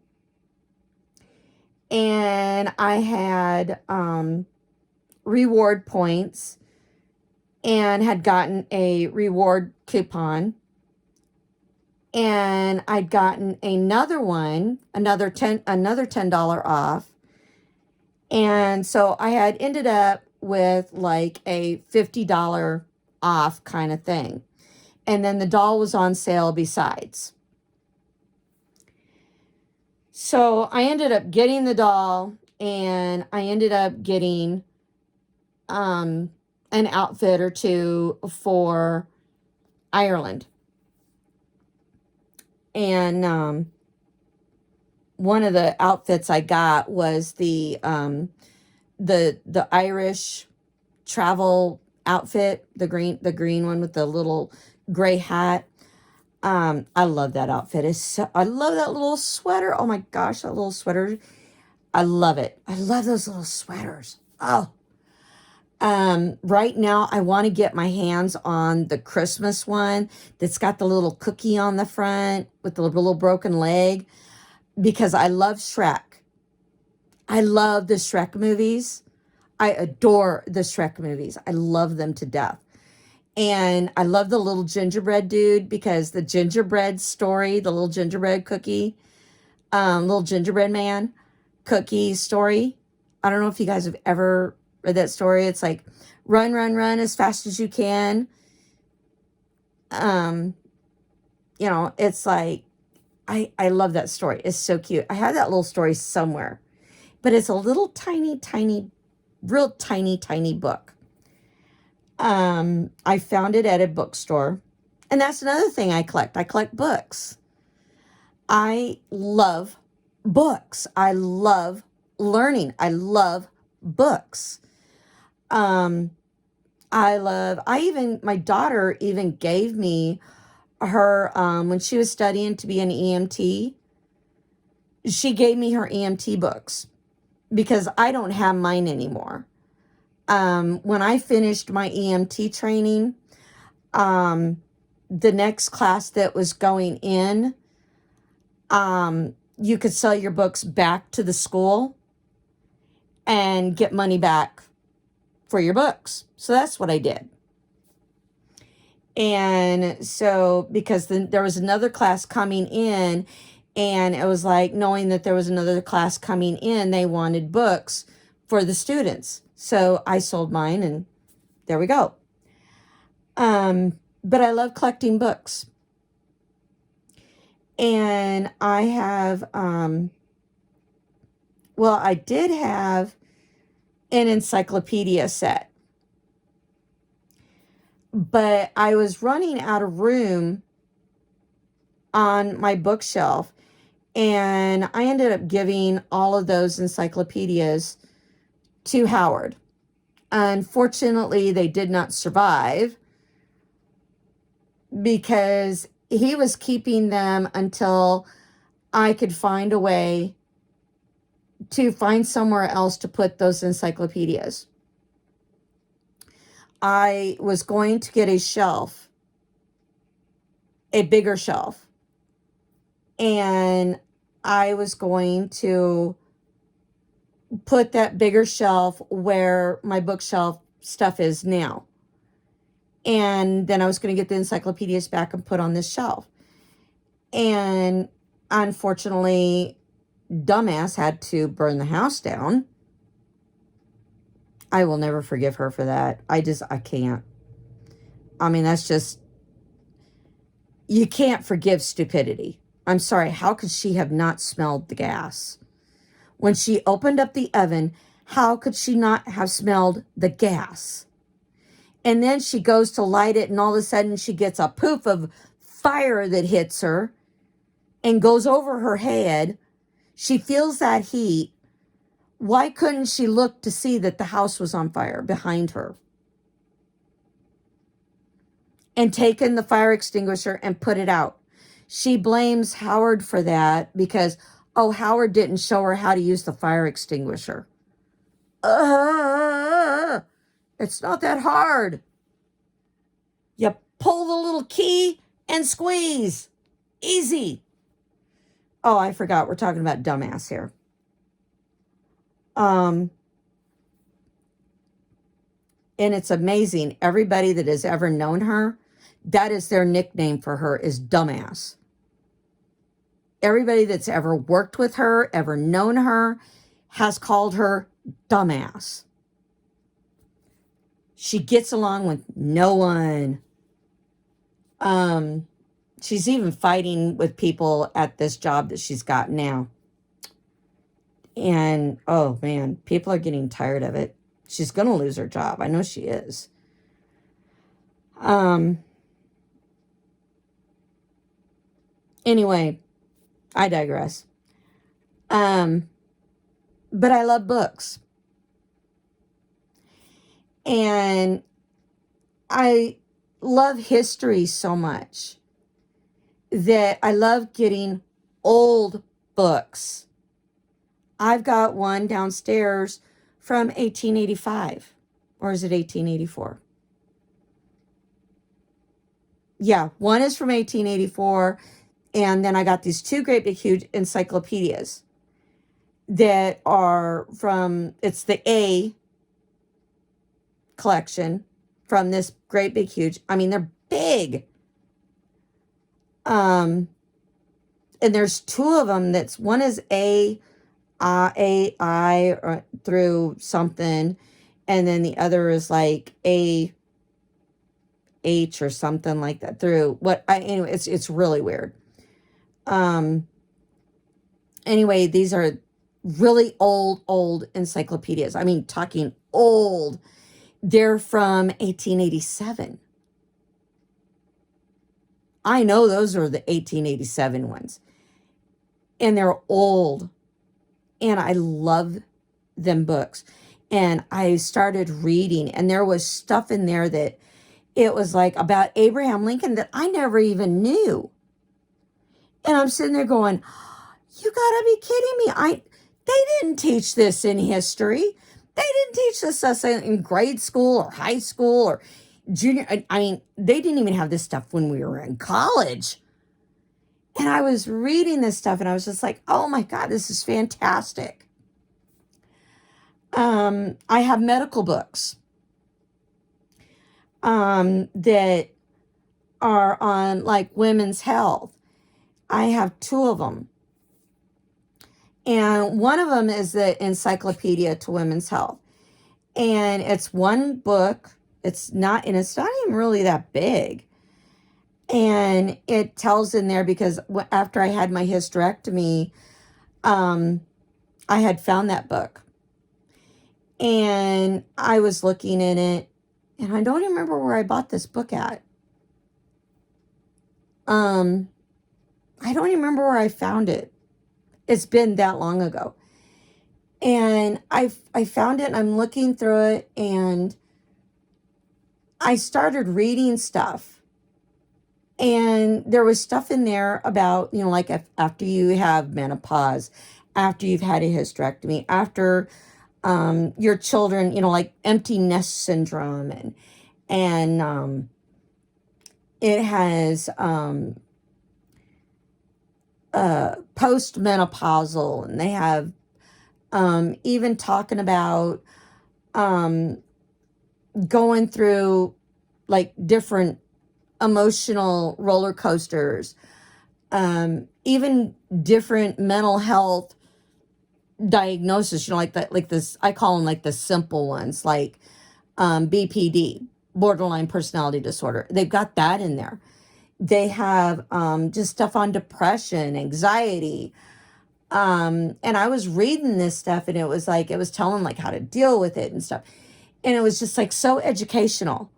And I had reward points and had gotten a reward coupon. And I'd gotten another one, another $10 off. And so I had ended up with like a $50 off kind of thing. And then the doll was on sale besides. So I ended up getting the doll, and I ended up getting an outfit or two for Ireland. And one of the outfits I got was the Irish travel outfit, the green one with the little gray hat. I love that outfit. I love that little sweater. Oh my gosh, that little sweater. I love it. I love those little sweaters. Oh. Right now I want to get my hands on the Christmas one that's got the little cookie on the front with the little broken leg, because I love Shrek. I love the Shrek movies. I adore the Shrek movies. I love them to death. And I love the little gingerbread dude, because the gingerbread story, the little gingerbread cookie, little gingerbread man cookie story. I don't know if you guys have ever read that story. It's like, run, run, run as fast as you can. Um, it's like, I love that story. It's so cute. I have that little story somewhere, but it's a little tiny, tiny, real tiny, tiny book. I found it at a bookstore. And that's another thing I collect. I collect books. I love books. I love learning. I love books. Um, my daughter even gave me her, when she was studying to be an EMT, she gave me her EMT books because I don't have mine anymore. When I finished my EMT training, the next class that was going in, you could sell your books back to the school and get money back for your books. So that's what I did. And so, because then there was another class coming in, and it was like, knowing that there was another class coming in, they wanted books for the students. So I sold mine, and there we go. But I love collecting books. And I have, I did have an encyclopedia set, but I was running out of room on my bookshelf, and I ended up giving all of those encyclopedias to Howard. Unfortunately, they did not survive because he was keeping them until I could find a way to find somewhere else to put those encyclopedias. I was going to get a shelf, a bigger shelf, and I was going to put that bigger shelf where my bookshelf stuff is now. And then I was going to get the encyclopedias back and put on this shelf. And unfortunately, dumbass had to burn the house down. I will never forgive her for that. I can't. I mean, that's just, you can't forgive stupidity. I'm sorry. How could she have not smelled the gas? When she opened up the oven, how could she not have smelled the gas? And then she goes to light it, and all of a sudden she gets a poof of fire that hits her and goes over her head. She feels that heat. Why couldn't she look to see that the house was on fire behind her? And taken the fire extinguisher and put it out. She blames Howard for that because, Howard didn't show her how to use the fire extinguisher. It's not that hard. You pull the little key and squeeze. Easy. Oh, I forgot. We're talking about dumbass here. And it's amazing. Everybody that has ever known her, that is their nickname for her, is dumbass. Everybody that's ever worked with her, ever known her, has called her dumbass. She gets along with no one. She's even fighting with people at this job that she's got now. And, oh man, people are getting tired of it. She's going to lose her job. I know she is. Anyway, I digress. But I love books. And I love history so much that I love getting old books. I've got one downstairs from 1885. Or is it 1884? Yeah, one is from 1884. And then I got these two great big huge encyclopedias that are from, it's the A collection from this great big huge, I mean, they're big. And there's two of them one is AI or through something, and then the other is like H or something like that through what I anyway, it's really weird. Anyway, these are really old encyclopedias. I mean, talking old. They're from 1887. I know those are the 1887 ones. And they're old. And I love them books. And I started reading, and there was stuff in there that it was like about Abraham Lincoln that I never even knew. And I'm sitting there going, you gotta be kidding me. They didn't teach this in history. They didn't teach this in grade school or high school or junior. I mean, they didn't even have this stuff when we were in college. And I was reading this stuff and I was just like, oh my God, this is fantastic. I have medical books that are on like women's health. I have 2 of them. And one of them is the Encyclopedia to Women's Health. And it's one book. It's not even really that big. And it tells in there because after I had my hysterectomy, I had found that book. And I was looking in it, and I don't even remember where I bought this book at. I don't even remember where I found it. It's been that long ago. And I found it, and I'm looking through it, and I started reading stuff. And there was stuff in there about, like after you have menopause, after you've had a hysterectomy, after your children, like empty nest syndrome, and it has postmenopausal, and they have even talking about going through like different emotional roller coasters, even different mental health diagnosis, like this, I call them like the simple ones, like BPD, borderline personality disorder. They've got that in there. They have just stuff on depression, anxiety. And I was reading this stuff, and it was telling like how to deal with it and stuff. And it was just like so educational,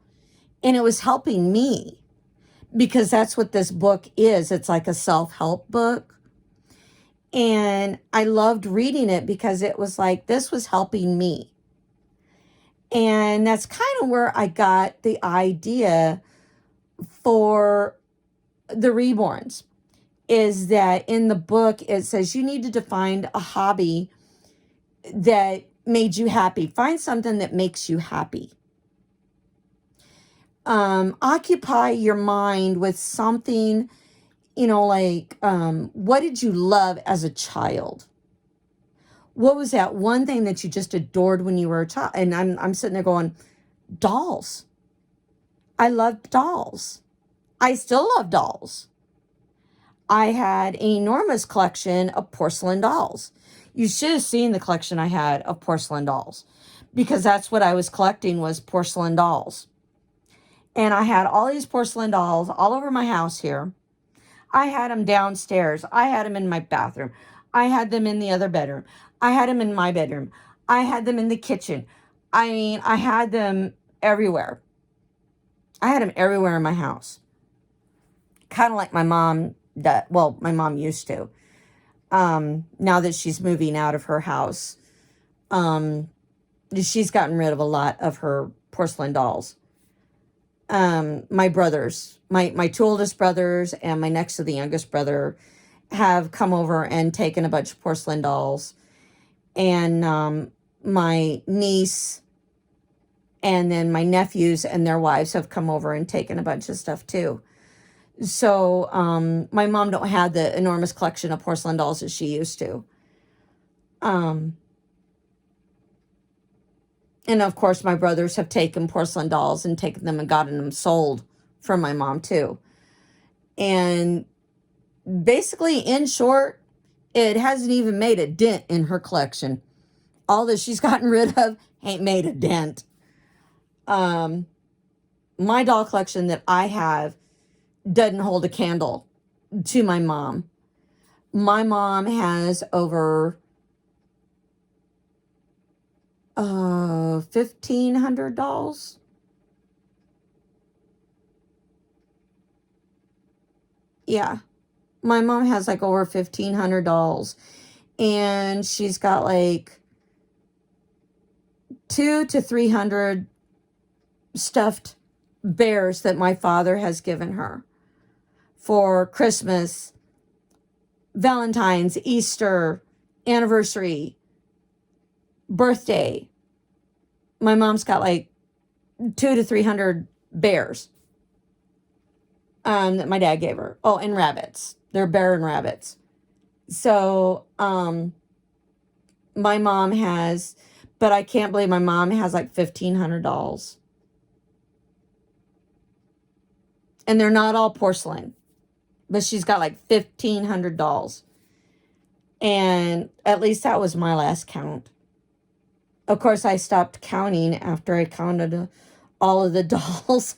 and it was helping me because that's what this book is. It's like a self-help book. And I loved reading it because it was like, this was helping me. And that's kind of where I got the idea for the Reborns, is that in the book, it says you needed to find a hobby that made you happy. Find something that makes you happy. Occupy your mind with something, like, what did you love as a child? What was that one thing that you just adored when you were a child? And I'm sitting there going, dolls. I loved dolls. I still love dolls. I had an enormous collection of porcelain dolls. You should have seen the collection I had of porcelain dolls, because that's what I was collecting, was porcelain dolls. And I had all these porcelain dolls all over my house here. I had them downstairs. I had them in my bathroom. I had them in the other bedroom. I had them in my bedroom. I had them in the kitchen. I mean, I had them everywhere. I had them everywhere in my house. Kind of like my mom, my mom used to. Now that she's moving out of her house, she's gotten rid of a lot of her porcelain dolls. My brothers, my 2 oldest brothers and my next to the youngest brother have come over and taken a bunch of porcelain dolls. And my niece and then my nephews and their wives have come over and taken a bunch of stuff too. So my mom don't have the enormous collection of porcelain dolls that she used to. And of course, my brothers have taken porcelain dolls and taken them and gotten them sold from my mom too. And basically, in short, it hasn't even made a dent in her collection. All that she's gotten rid of ain't made a dent. My my doll collection that I have doesn't hold a candle to my mom. My mom has over 1,500 dolls. Yeah. My mom has like over 1,500 dolls. And she's got like 200 to 300 stuffed bears that my father has given her for Christmas, Valentine's, Easter, anniversary, birthday. My mom's got like 200 to 300 bears that my dad gave her. Oh, and rabbits. They're bear and rabbits. So, my mom has, but I can't believe my mom has like 1,500 dolls. And they're not all porcelain, but she's got like 1,500 dolls. And at least that was my last count. Of course, I stopped counting after I counted all of the dolls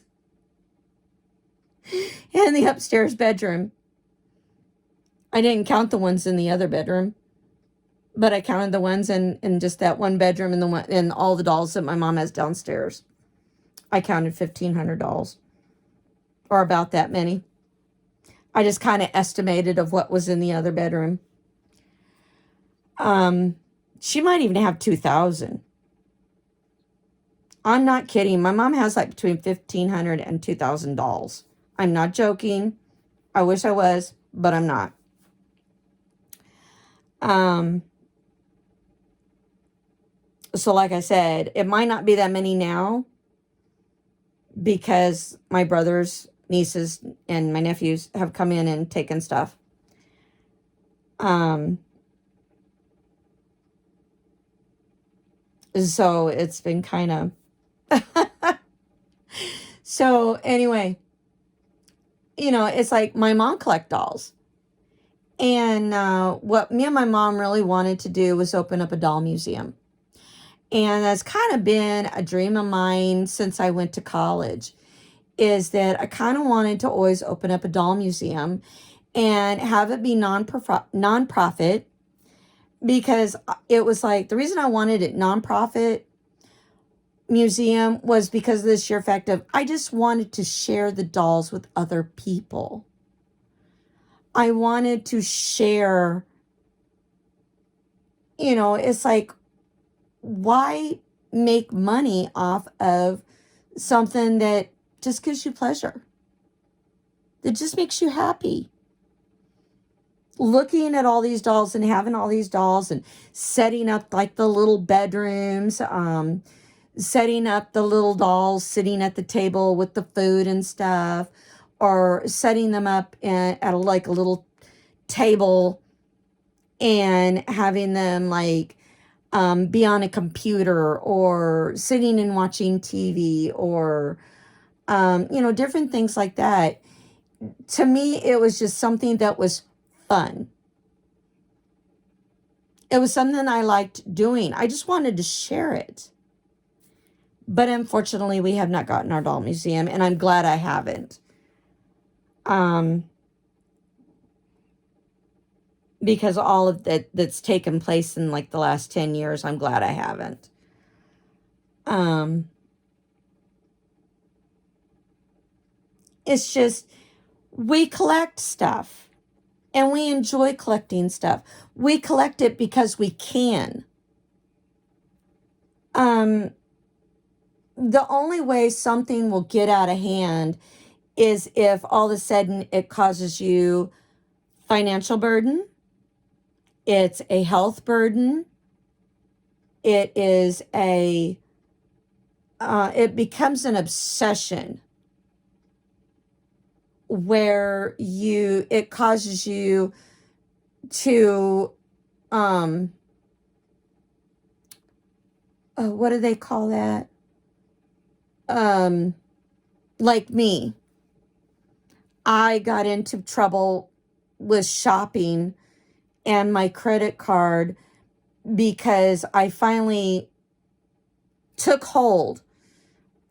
in the upstairs bedroom. I didn't count the ones in the other bedroom, but I counted the ones in just that one bedroom and all the dolls that my mom has downstairs. I counted 1,500 dolls, or about that many. I just kind of estimated of what was in the other bedroom. She might even have 2,000. I'm not kidding. My mom has like between 1,500 and 2,000 dolls. I'm not joking. I wish I was, but I'm not. So like I said, it might not be that many now because my brothers, nieces, and my nephews have come in and taken stuff. So it's been kind of... So anyway, it's like my mom collect dolls. And what me and my mom really wanted to do was open up a doll museum. And that's kind of been a dream of mine since I went to college, is that I kind of wanted to always open up a doll museum and have it be nonprofit, because it was like, the reason I wanted it nonprofit museum was because of the sheer fact of I just wanted to share the dolls with other people. I wanted to share, it's like, why make money off of something that just gives you pleasure, that just makes you happy? Looking at all these dolls and having all these dolls and setting up like the little bedrooms, setting up the little dolls sitting at the table with the food and stuff, or setting them up at a little table and having them like be on a computer or sitting and watching TV, or different things like that. To me, it was just something that was fun. It was something I liked doing. I just wanted to share it. But unfortunately, we have not gotten our doll museum, and I'm glad I haven't. Because all of that's taken place in like the last 10 years, I'm glad I haven't. It's just, we collect stuff and we enjoy collecting stuff. We collect it because we can. The only way something will get out of hand is if all of a sudden it causes you financial burden. It's a health burden. It is it becomes an obsession where it causes you to, what do they call that? Like me, I got into trouble with shopping and my credit card because I finally took hold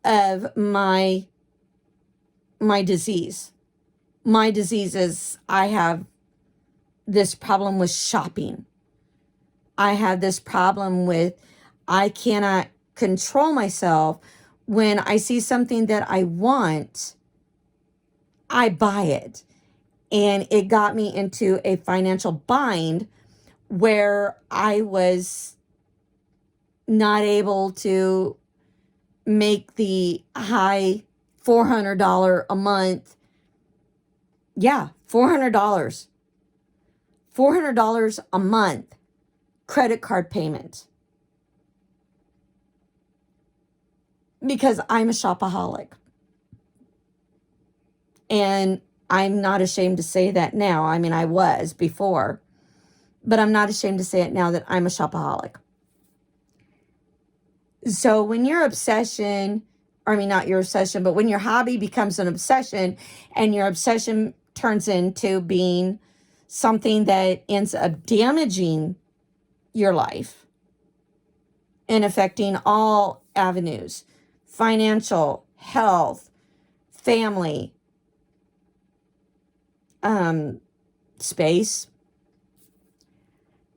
of my my disease. My disease is I have this problem with shopping. I have this problem with I cannot control myself. When I see something that I want, I buy it. And it got me into a financial bind where I was not able to make the high $400 a month. Yeah, $400. $400 a month credit card payment. Because I'm a shopaholic. And I'm not ashamed to say that now. I mean, I was before, but I'm not ashamed to say it now that I'm a shopaholic. So when your obsession, or I mean, not your obsession, but when your hobby becomes an obsession and your obsession turns into being something that ends up damaging your life and affecting all avenues, financial, health, family, space,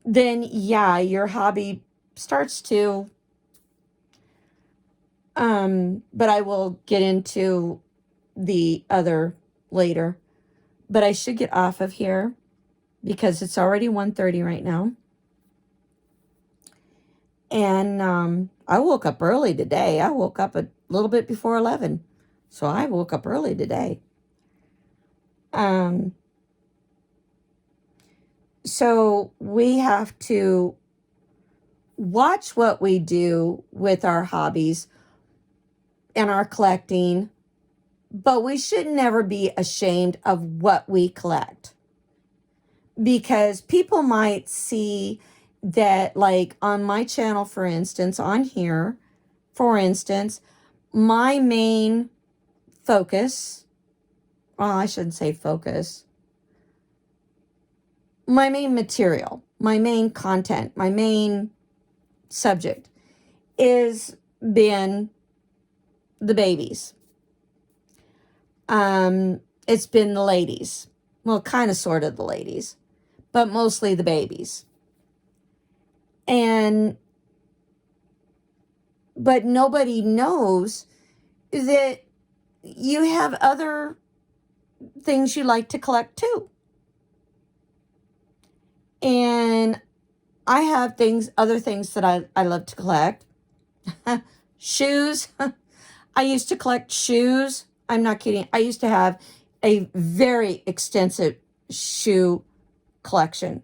then yeah, your hobby starts to, but I will get into the other later. But I should get off of here because it's already 1:30 right now. And I woke up early today. I woke up a little bit before 11. So I woke up early today. So we have to watch what we do with our hobbies and our collecting, but we should never be ashamed of what we collect. Because people might see that, like on my channel, for instance, on here, for instance, my main focus, well, I shouldn't say focus, my main material, my main content, my main subject is been the babies. It's been the ladies. Well, kind of sort of the ladies, but mostly the babies. But nobody knows that you have other things you like to collect too. And I have other things that I love to collect. Shoes. I used to collect shoes. I'm not kidding. I used to have a very extensive shoe collection.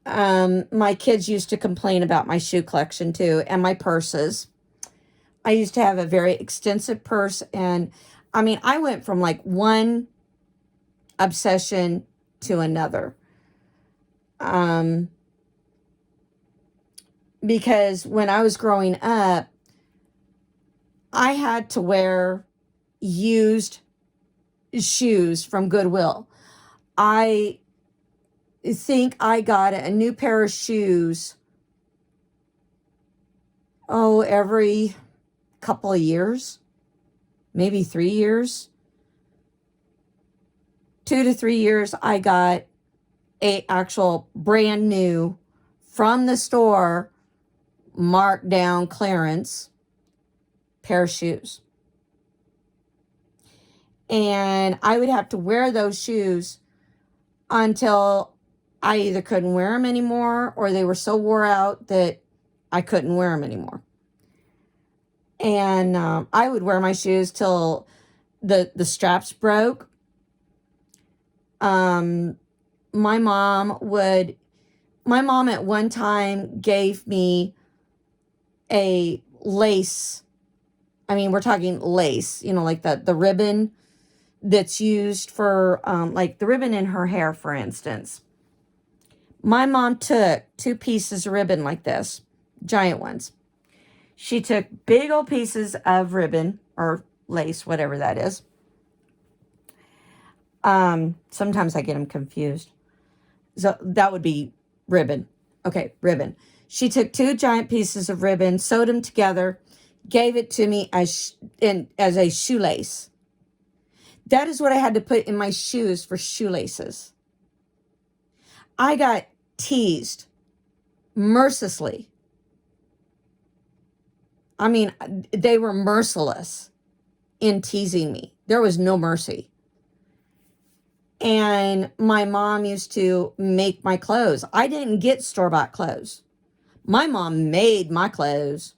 My kids used to complain about my shoe collection too, and my purses. I used to have a very extensive purse, and I mean, I went from like one obsession to another. Because when I was growing up, I had to wear used shoes from Goodwill. I think I got a new pair of shoes, every couple of years, maybe 3 years. 2 to 3 years, I got a actual brand new from the store, marked down clearance pair of shoes. And I would have to wear those shoes until I either couldn't wear them anymore or they were so wore out that I couldn't wear them anymore. And I would wear my shoes till the straps broke. My mom at one time gave me a lace. I mean, we're talking lace, like the ribbon that's used for, like the ribbon in her hair, for instance. My mom took 2 pieces of ribbon like this, giant ones. She took big old pieces of ribbon or lace, whatever that is. Sometimes I get them confused. So that would be ribbon. Okay, ribbon. She took 2 giant pieces of ribbon, sewed them together, gave it to me as a shoelace. That is what I had to put in my shoes for shoelaces. I got teased mercilessly. I mean, they were merciless in teasing me. There was no mercy. And my mom used to make my clothes. I didn't get store-bought clothes. My mom made my clothes.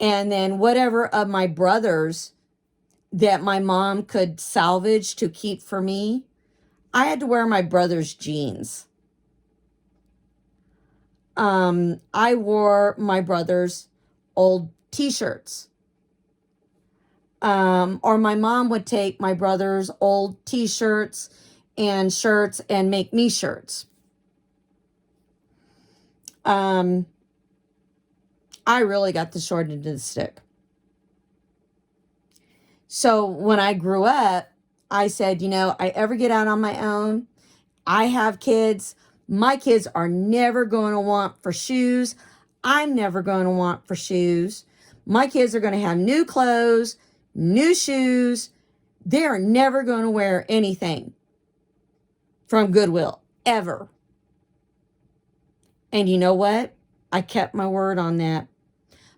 And then whatever of my brothers that my mom could salvage to keep for me, I had to wear my brother's jeans. I wore my brother's old t-shirts. Or my mom would take my brother's old t-shirts and shirts and make me shirts. I really got the short end of the stick. So when I grew up, I said, you know, I ever get out on my own, I have kids. My kids are never going to want for shoes. I'm never going to want for shoes. My kids are going to have new clothes, new shoes. They are never going to wear anything from Goodwill, ever. And you know what? I kept my word on that.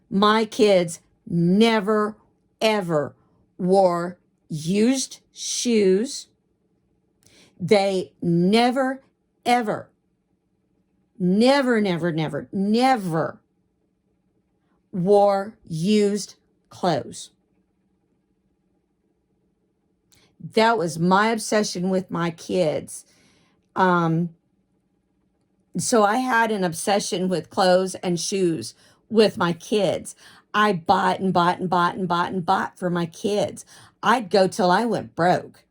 My kids never, ever wore used shoes. They never, ever, never wore used clothes. That was my obsession with my kids. So I had an obsession with clothes and shoes with my kids. I bought for my kids. I'd go till I went broke.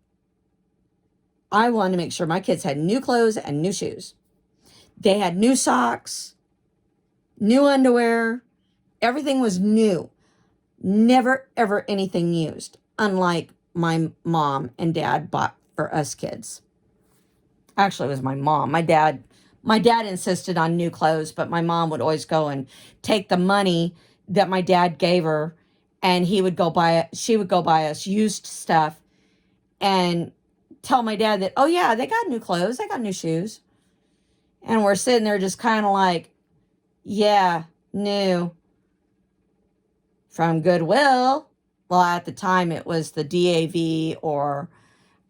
I wanted to make sure my kids had new clothes and new shoes. They had new socks, new underwear. Everything was new. Never, ever anything used. Unlike my mom and dad bought for us kids. Actually, it was my mom. My dad insisted on new clothes, but my mom would always go and take the money that my dad gave her, and she would go buy us used stuff and tell my dad that, oh yeah, they got new clothes, they got new shoes. And we're sitting there just kind of like, yeah, new. From Goodwill. Well, at the time it was the DAV, or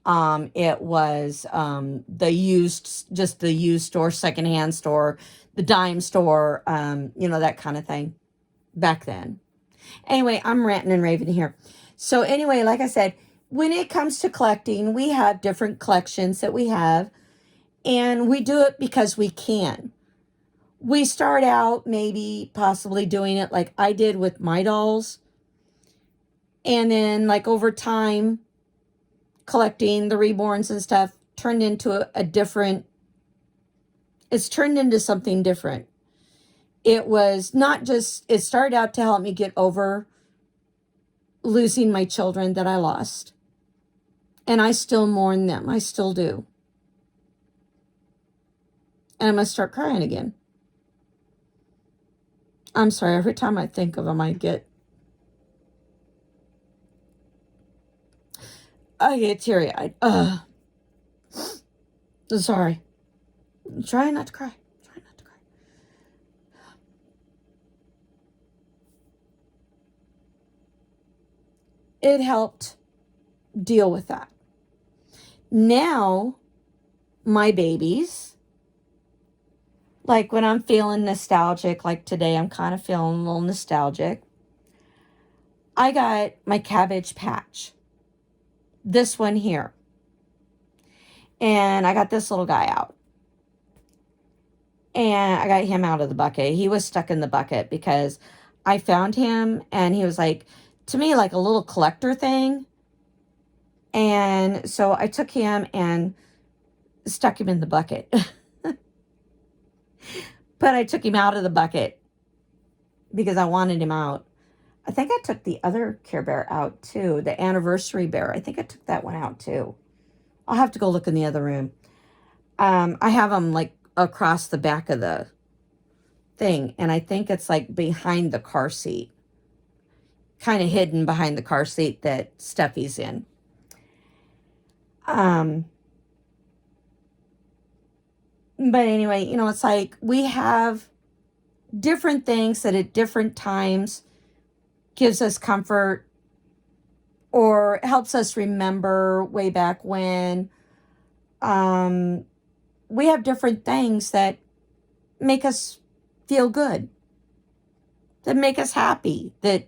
it was the used store, secondhand store, the dime store, that kind of thing back then. Anyway, I'm ranting and raving here. So anyway, like I said, when it comes to collecting, we have different collections that we have, and we do it because we can. We start out maybe possibly doing it like I did with my dolls. And then like over time, collecting the reborns and stuff turned into it's turned into something different. It was not just, it started out to help me get over losing my children that I lost. And I still mourn them. I still do. And I'm going to start crying again. I'm sorry, every time I think of them, I get teary-eyed. Sorry. I'm trying not to cry. It helped deal with that. Now, my babies, like when I'm feeling nostalgic, like today I'm kind of feeling a little nostalgic, I got my Cabbage Patch. This one here. And I got this little guy out. And I got him out of the bucket. He was stuck in the bucket because I found him and he was like, to me, like a little collector thing. And so I took him and stuck him in the bucket. But I took him out of the bucket because I wanted him out. I think I took the other Care Bear out too, the Anniversary Bear. I think I took that one out too. I'll have to go look in the other room. I have them like across the back of the thing, and I think it's like behind the car seat. Kind of hidden behind the car seat that Steffi's in. Um, but anyway, it's like we have different things that at different times gives us comfort or helps us remember way back when. We have different things that make us feel good, that make us happy, that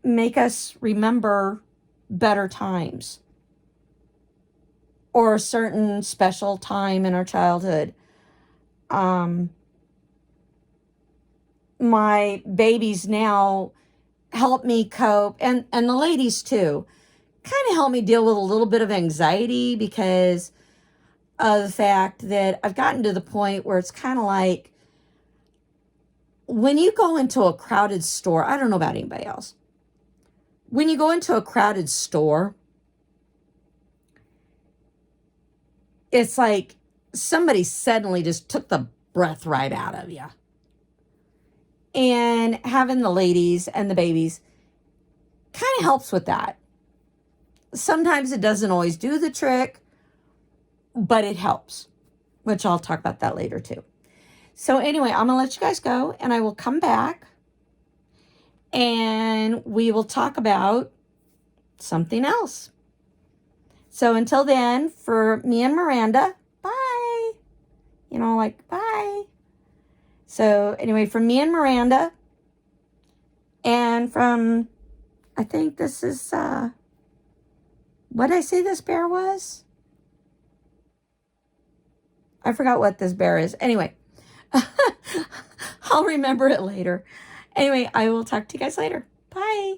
make us remember better times or a certain special time in our childhood. My babies now help me cope, and the ladies too, kind of help me deal with a little bit of anxiety because of the fact that I've gotten to the point where it's kind of like when you go into a crowded store, I don't know about anybody else. When you go into a crowded store, it's like somebody suddenly just took the breath right out of you. And having the ladies and the babies kind of helps with that. Sometimes it doesn't always do the trick, but it helps, which I'll talk about that later too. So anyway, I'm going to let you guys go and I will come back and we will talk about something else. So until then, for me and Miranda, bye. Bye. So anyway, from me and Miranda, and from, I think this is, what did I say this bear was? I forgot what this bear is. Anyway, I'll remember it later. Anyway, I will talk to you guys later. Bye.